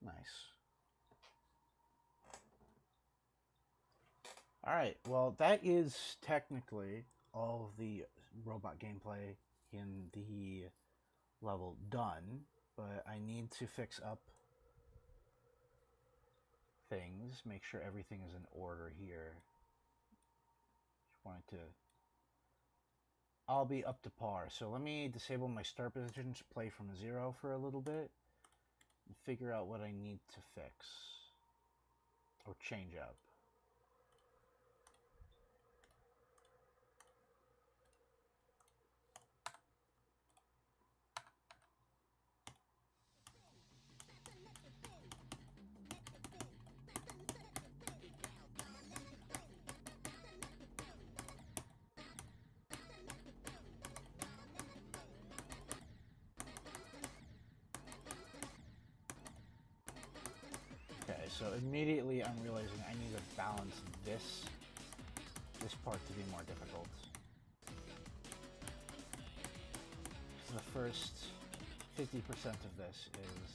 S1: Nice. Alright, well that is technically all of the robot gameplay in the level done, but I need to fix up things, make sure everything is in order here. Just wanted to... I'll be up to par, so let me disable my start positions, play from 0 for a little bit, and figure out what I need to fix or change up. Okay, so immediately I'm realizing I need to balance this part to be more difficult. So the first 50% of this is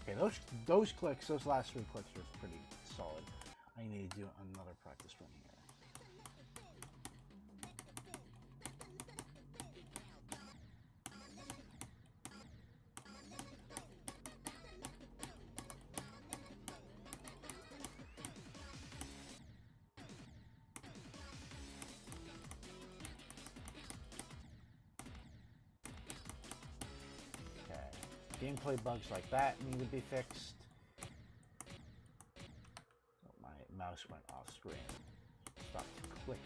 S1: okay. Those clicks, those last 3 clicks are pretty solid. I need to do another practice run here. Gameplay bugs like that need to be fixed. Oh, my mouse went off screen. Stopped clicking.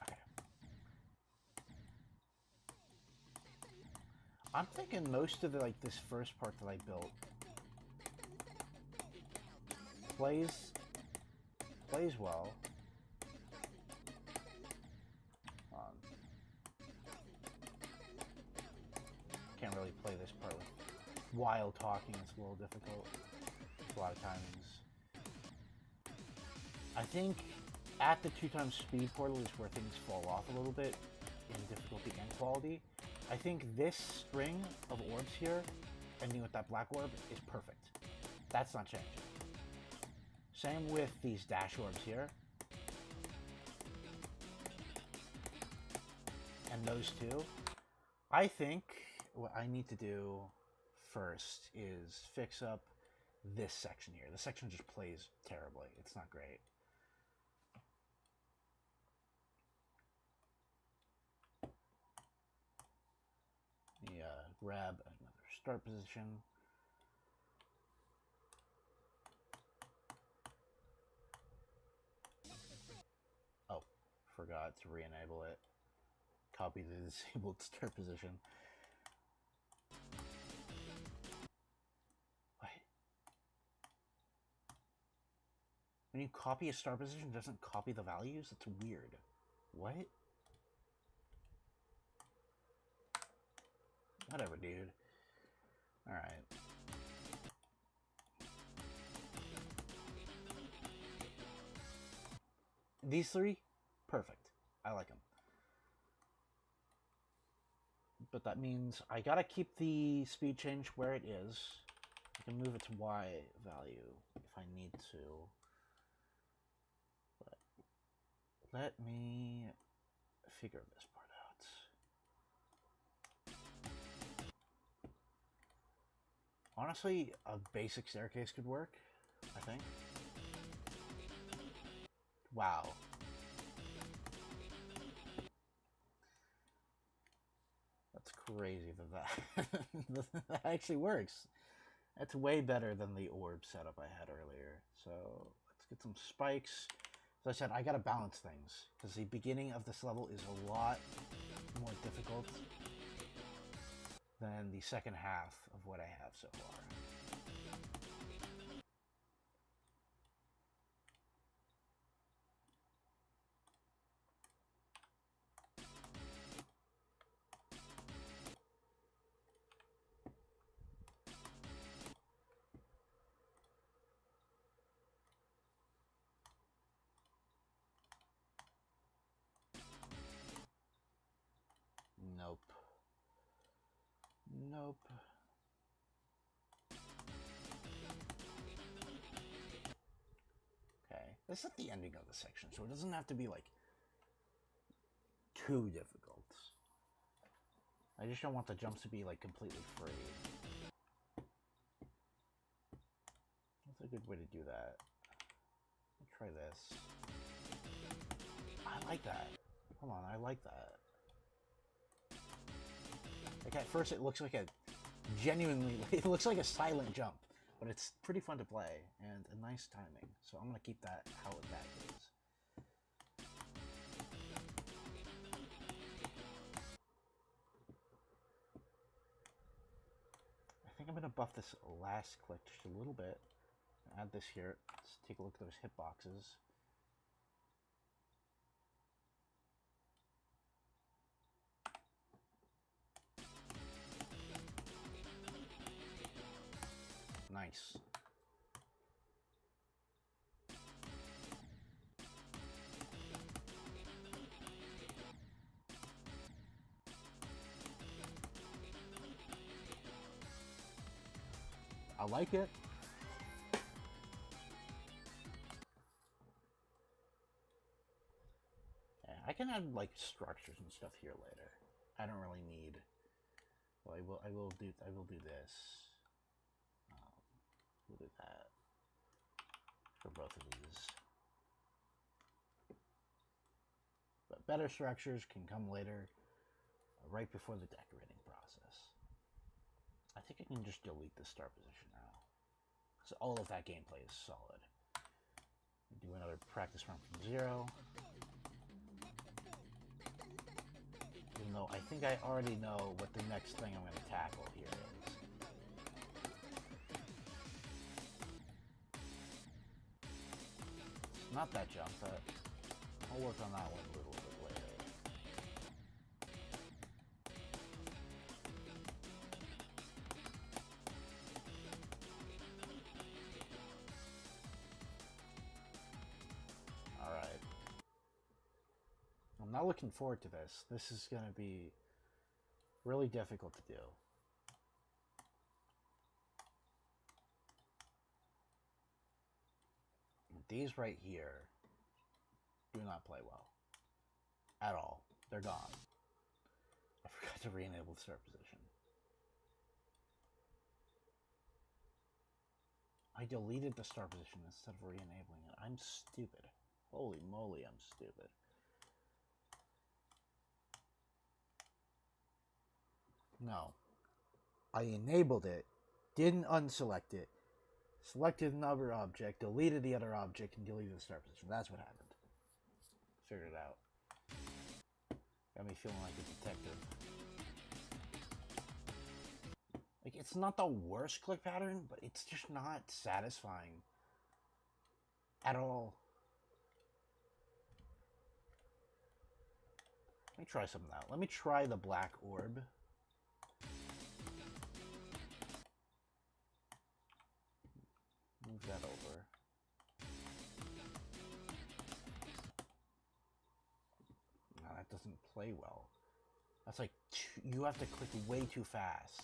S1: Okay. I'm thinking most of the, like this first part that I built plays well. Can't really play this part while talking. It's a little difficult. It's a lot of timings. I think at the 2x speed portal is where things fall off a little bit in difficulty and quality. I think this string of orbs here, ending with that black orb, is perfect. That's not changing. Same with these dash orbs here. And those two. I think what I need to do first is fix up this section here. This section just plays terribly. It's not great. Grab another start position. Oh, forgot to re-enable it. Copy the disabled start position. What? When you copy a start position, it doesn't copy the values? That's weird. What? Whatever, dude. Alright. These three, perfect. I like them. But that means I gotta keep the speed change where it is. I can move it to Y value if I need to. But let me figure this part out. Honestly, a basic staircase could work, I think. Wow. That's crazy that actually works. That's way better than the orb setup I had earlier. So let's get some spikes. As I said, I gotta balance things, because the beginning of this level is a lot more difficult than the second half of what I have so far. Nope. Nope. Okay. This is the ending of the section, so it doesn't have to be, like, too difficult. I just don't want the jumps to be, like, completely free. That's a good way to do that. I'll try this. I like that. Hold on, I like that. Like, at first it looks like a genuinely, it looks like a silent jump, but it's pretty fun to play and a nice timing. So I'm gonna keep that how that is. I think I'm gonna buff this last click just a little bit. Add this here. Let's take a look at those hitboxes. Nice. I like it. Yeah, I can add like structures and stuff here later. I don't really need. Well, I will do this. We'll do that for both of these. But better structures can come later, right before the decorating process. I think I can just delete the start position now, because all of that gameplay is solid. Do another practice run from 0. Even though I think I already know what the next thing I'm going to tackle here is. Not that jump, but I'll work on that one a little bit later. Alright. I'm not looking forward to this. This is going to be really difficult to do. These right here do not play well. At all. They're gone. I forgot to re-enable the start position. I deleted the start position instead of re-enabling it. I'm stupid. Holy moly, I'm stupid. No. I enabled it, didn't unselect it, selected another object, deleted the other object, and deleted the start position. That's what happened. Figured it out. Got me feeling like a detective. Like, it's not the worst click pattern, but it's just not satisfying at all. Let me try something out. Let me try the black orb. Move that over. No, that doesn't play well. That's like, you have to click way too fast.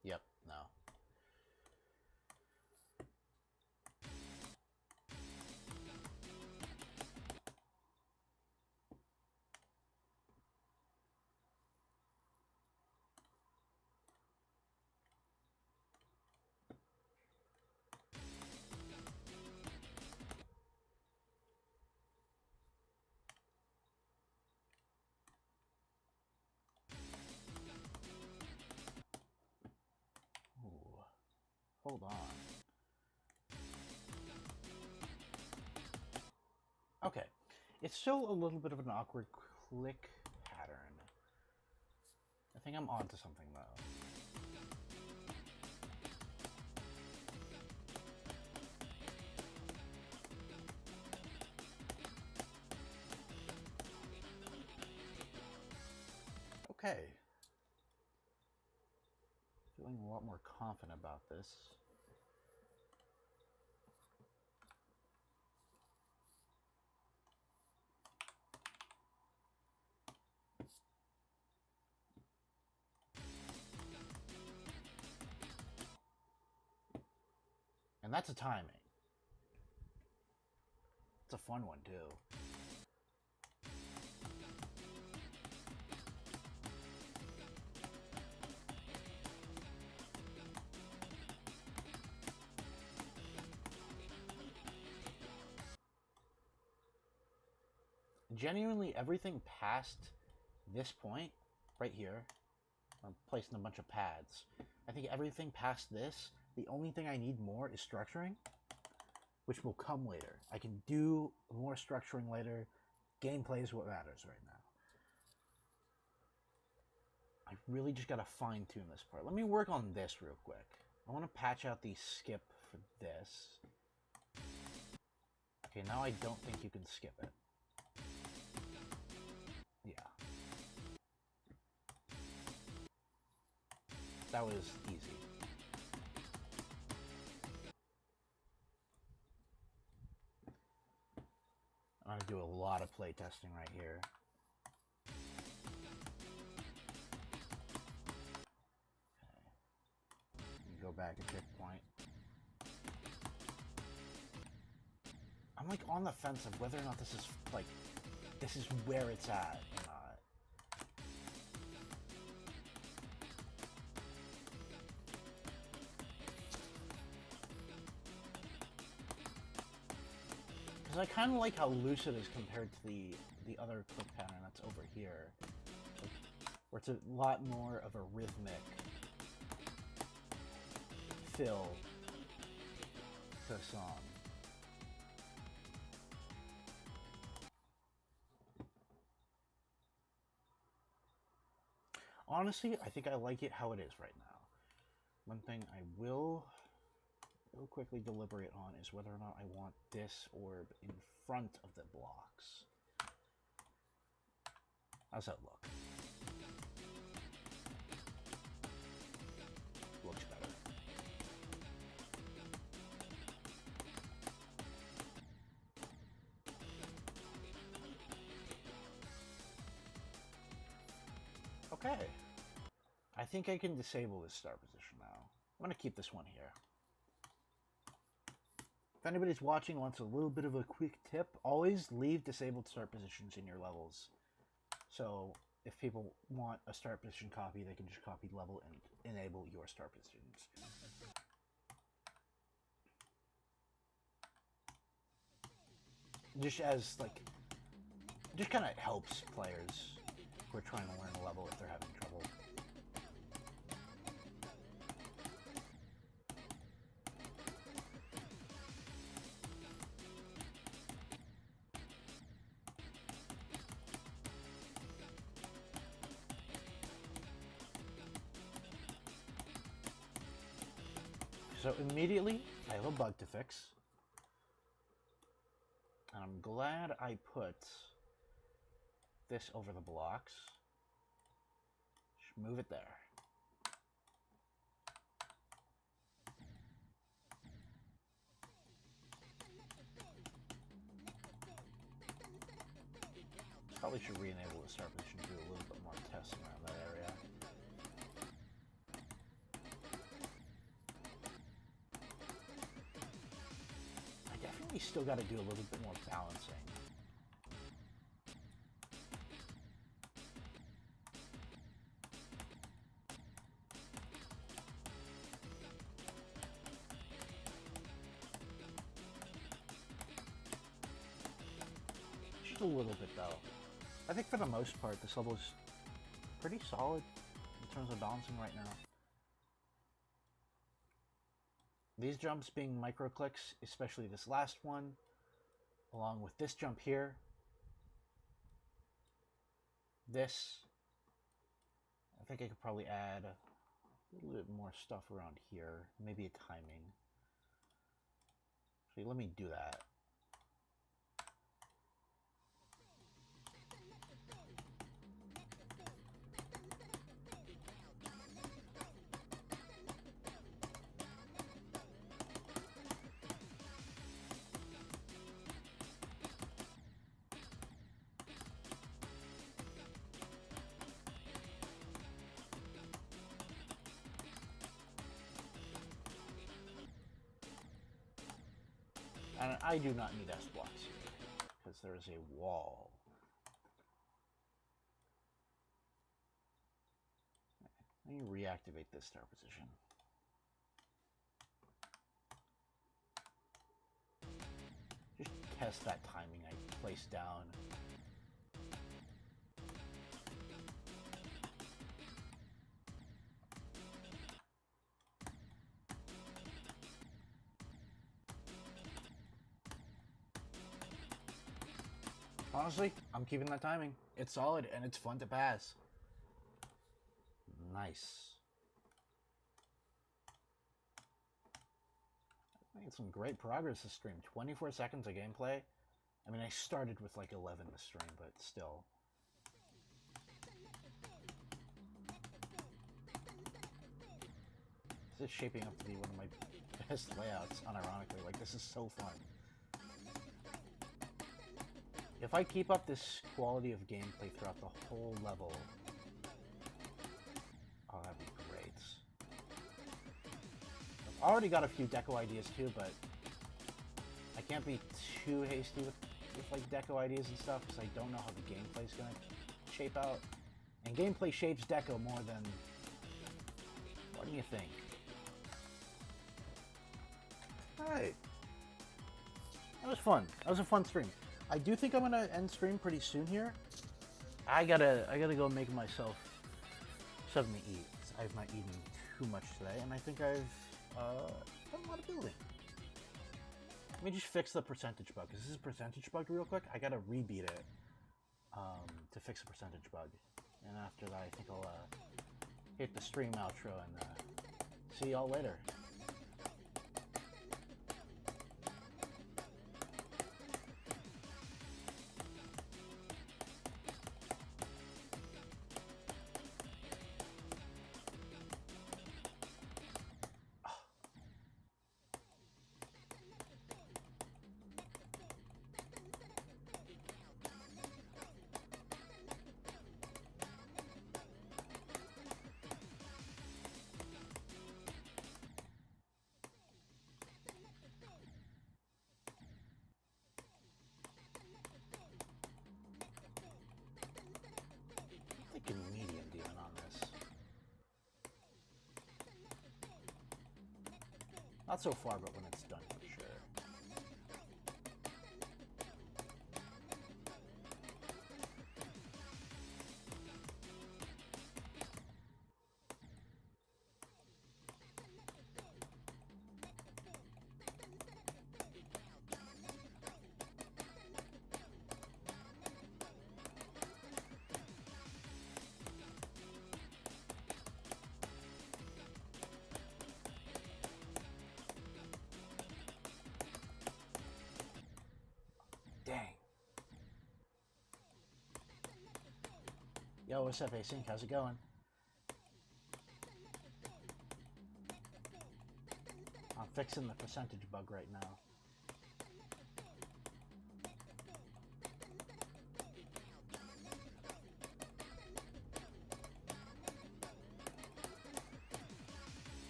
S1: Yep, no. Hold on. Okay. It's still a little bit of an awkward click pattern. I think I'm onto something, though. Okay. Feeling a lot more confident about this. And that's a timing. It's a fun one, too. Genuinely, everything past this point, right here, I'm placing a bunch of pads. I think everything past this, the only thing I need more is structuring, which will come later. I can do more structuring later. Gameplay is what matters right now. I really just gotta fine tune this part. Let me work on this real quick. I want to patch out the skip for this. Okay, now I don't think you can skip it. Yeah. That was easy. I'm gonna do a lot of play testing right here. Okay. Go back a checkpoint. I'm like on the fence of whether or not this is like, this is where it's at or not. Because I kind of like how loose it is compared to the other click pattern that's over here, like, where it's a lot more of a rhythmic fill. to song. Honestly, I think I like it how it is right now. One thing I will quickly deliberate on is whether or not I want this orb in front of the blocks. How's that look? Looks better. Okay. I think I can disable this star position now. I'm going to keep this one here. If anybody's watching wants a little bit of a quick tip, always leave disabled start positions in your levels. So if people want a start position copy, they can just copy level and enable your start positions. Just as, like, just kind of helps players who are trying to learn a level if they're having trouble. So immediately, I have a bug to fix. And I'm glad I put this over the blocks. Just move it there. Probably should re-enable the start position to do a little bit more testing around that area. I definitely still got to do a little bit more balancing. Just a little bit though. I think for the most part, this level is pretty solid in terms of balancing right now. These jumps being micro clicks, especially this last one, along with this jump here. This, I think I could probably add a little bit more stuff around here, maybe a timing. Actually, let me do that. And I do not need S blocks here, because there is a wall. Let me reactivate this star position. Just test that timing I placed down. Honestly, I'm keeping that timing. It's solid and it's fun to pass. Nice. I made some great progress this stream. 24 seconds of gameplay. I mean, I started with like 11 this stream, but still. This is shaping up to be one of my best layouts, unironically. Like, this is so fun. If I keep up this quality of gameplay throughout the whole level, oh, that'd be great. I've already got a few deco ideas too, but I can't be too hasty with like deco ideas and stuff because I don't know how the gameplay's gonna shape out. And gameplay shapes deco more than, what do you think? Alright. That was fun. That was a fun stream. I do think I'm gonna end stream pretty soon here. I gotta go make myself something to eat. I've not eaten too much today, and I think I've done a lot of building. me just fix the percentage bug. This is a percentage bug real quick. I gotta rebeat it to fix the percentage bug. And after that, I think I'll hit the stream outro and see y'all later. Medium demon on this. Not so far, but when it's done for sure. Dang. Yo, what's up, Async? How's it going? I'm fixing the percentage bug right now.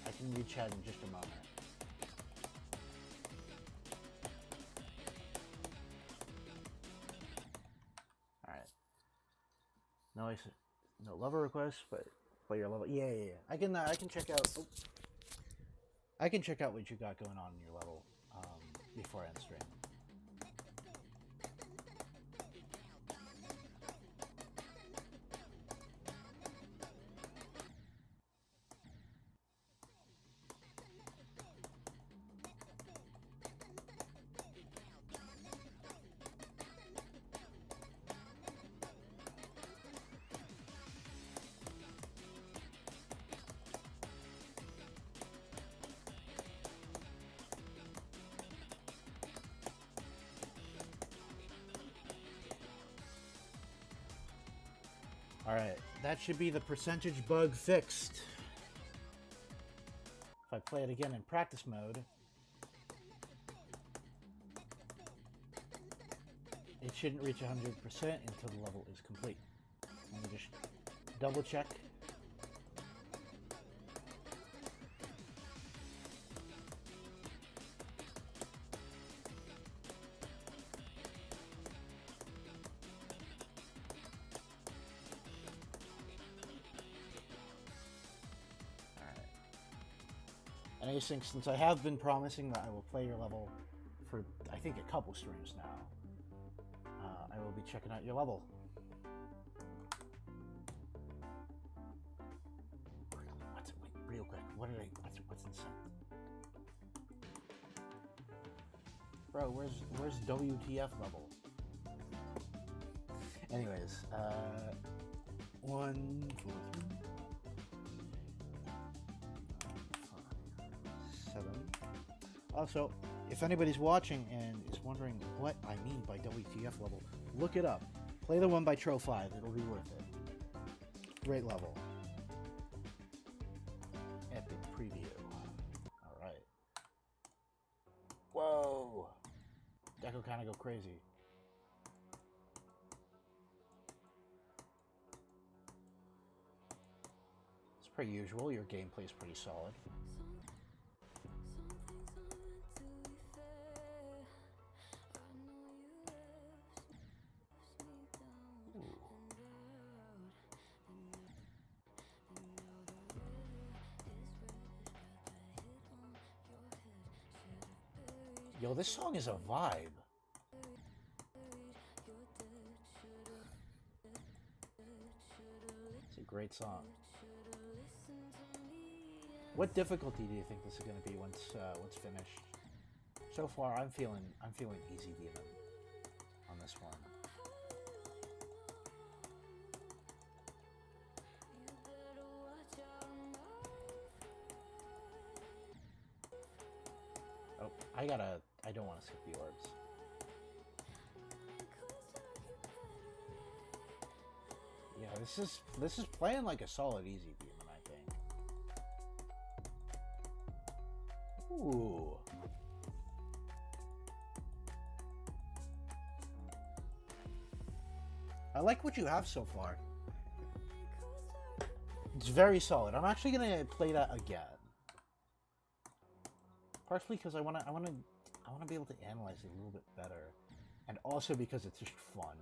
S1: I can re-chat in just a moment. No level request, but play your level. Yeah. I can check out. Oh, I can check out what you got going on in your level before I end stream. Alright, that should be the percentage bug fixed. If I play it again in practice mode, it shouldn't reach 100% until the level is complete. Let me just double check. And async, since I have been promising that I will play your level for, I think, a couple streams now, I will be checking out your level. Wait, real quick, what's in sync? Bro, where's WTF level? Anyways, 1, 4, 3. 7. Also, if anybody's watching and is wondering what I mean by WTF level, look it up. Play the one by Tro 5. It'll be worth it. Great level. Epic preview. Alright. Whoa! Deco kind of go crazy. It's per usual. Your gameplay is pretty solid. Yo, this song is a vibe. It's a great song. What difficulty do you think this is going to be once finished? So far, I'm feeling easy demon on this one. Oh, I don't want to skip the orbs. Yeah, this is playing like a solid easy demon, I think. Ooh. I like what you have so far. It's very solid. I'm actually gonna play that again. Partially because I wanna be able to analyze it a little bit better, and also because it's just fun.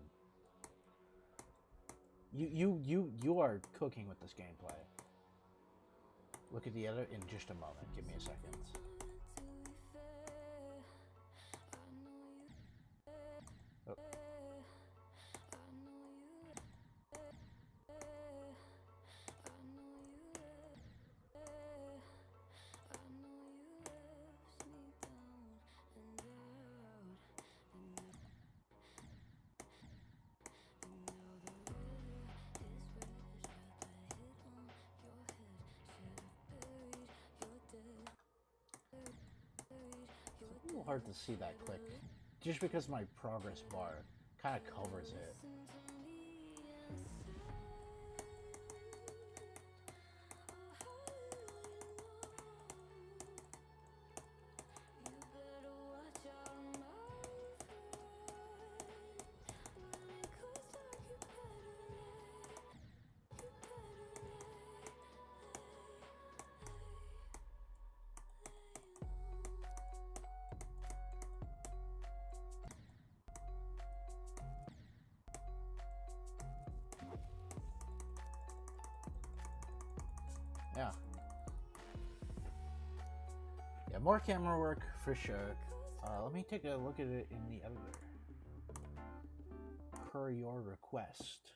S1: You are cooking with this gameplay. Look at the edit in just a moment. Give me a second. Oh. It's a little hard to see that click, just because my progress bar kind of covers it. Yeah. Yeah, more camera work for sure. Let me take a look at it in the editor. Per your request.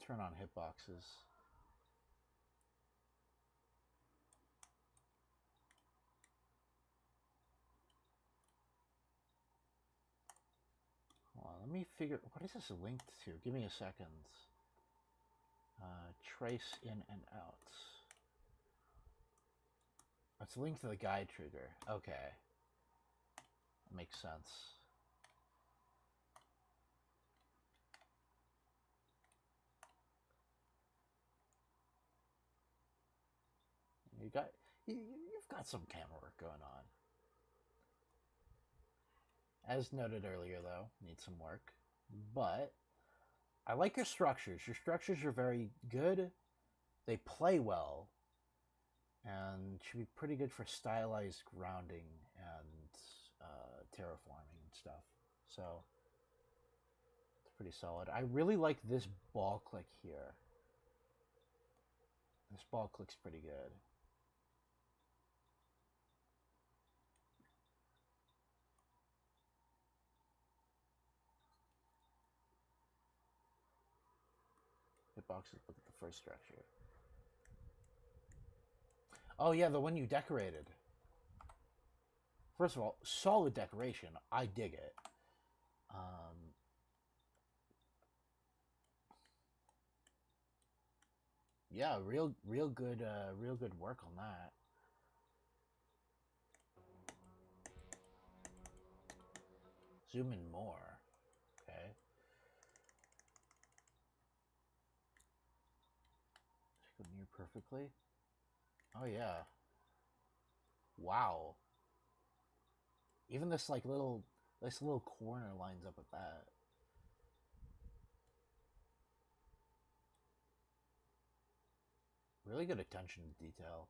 S1: Turn on hitboxes. Hold on, let me figure. What is this linked to? Give me a second. Trace in and out. It's linked to the guide trigger. Okay. That makes sense. You've got some camera work going on. As noted earlier, though, need some work. But I like your structures. Your structures are very good. They play well. And should be pretty good for stylized grounding and terraforming and stuff. So it's pretty solid. I really like this ball click here. This ball click's pretty good. Hitboxes, look at the first structure. Oh yeah, the one you decorated. First of all, solid decoration. I dig it. Yeah, real good work on that. Zoom in more. Okay. Go near perfectly. Oh yeah. Wow. Even this little corner lines up with that. Really good attention to detail.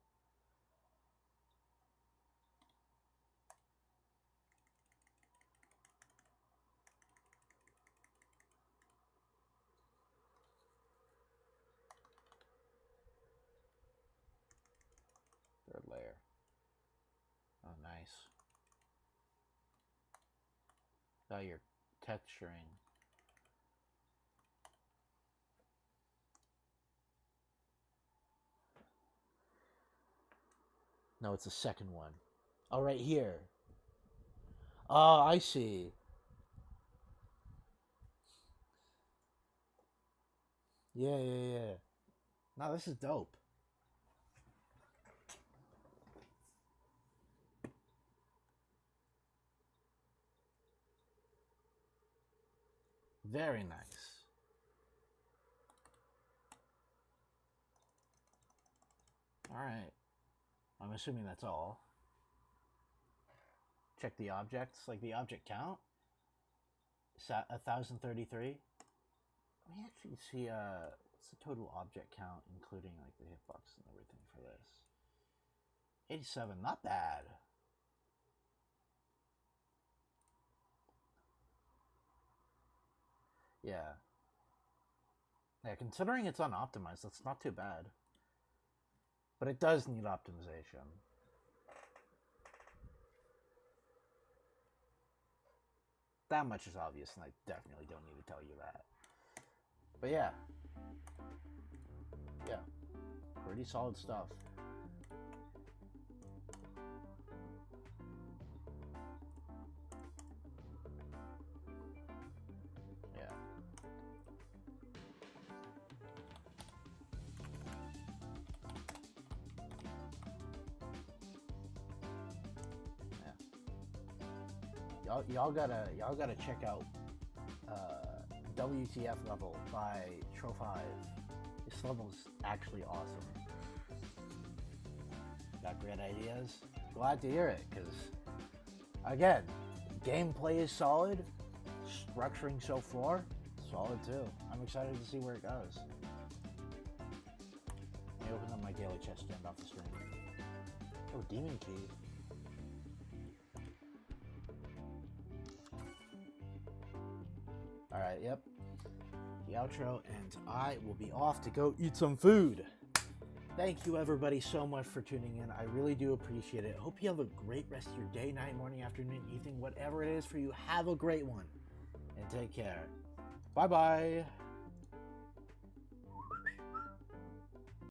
S1: Third layer. Oh, nice. Now you're texturing. No, it's the second one. Oh, right here. Oh, I see. Yeah, yeah, yeah. No, this is dope. Very nice. Alright. I'm assuming that's all. Check the objects, like the object count. 1,033. Let me actually see what's the total object count, including like the hitbox and everything for this. 87, not bad. Yeah. Yeah, considering it's unoptimized, that's not too bad. But it does need optimization. That much is obvious, and I definitely don't need to tell you that. But yeah. Yeah. Pretty solid stuff. Yeah. Y'all gotta check out WTF level by Tro5. This level's actually awesome. Got great ideas? Glad to hear it, because again, gameplay is solid, structuring so far, solid too. I'm excited to see where it goes. Let me open up my daily chest stand off the screen. Oh, demon key. Alright, yep. The outro, and I will be off to go eat some food. Thank you everybody so much for tuning in. I really do appreciate it. Hope you have a great rest of your day, night, morning, afternoon, evening, whatever it is for you. Have a great one. And take care. Bye-bye.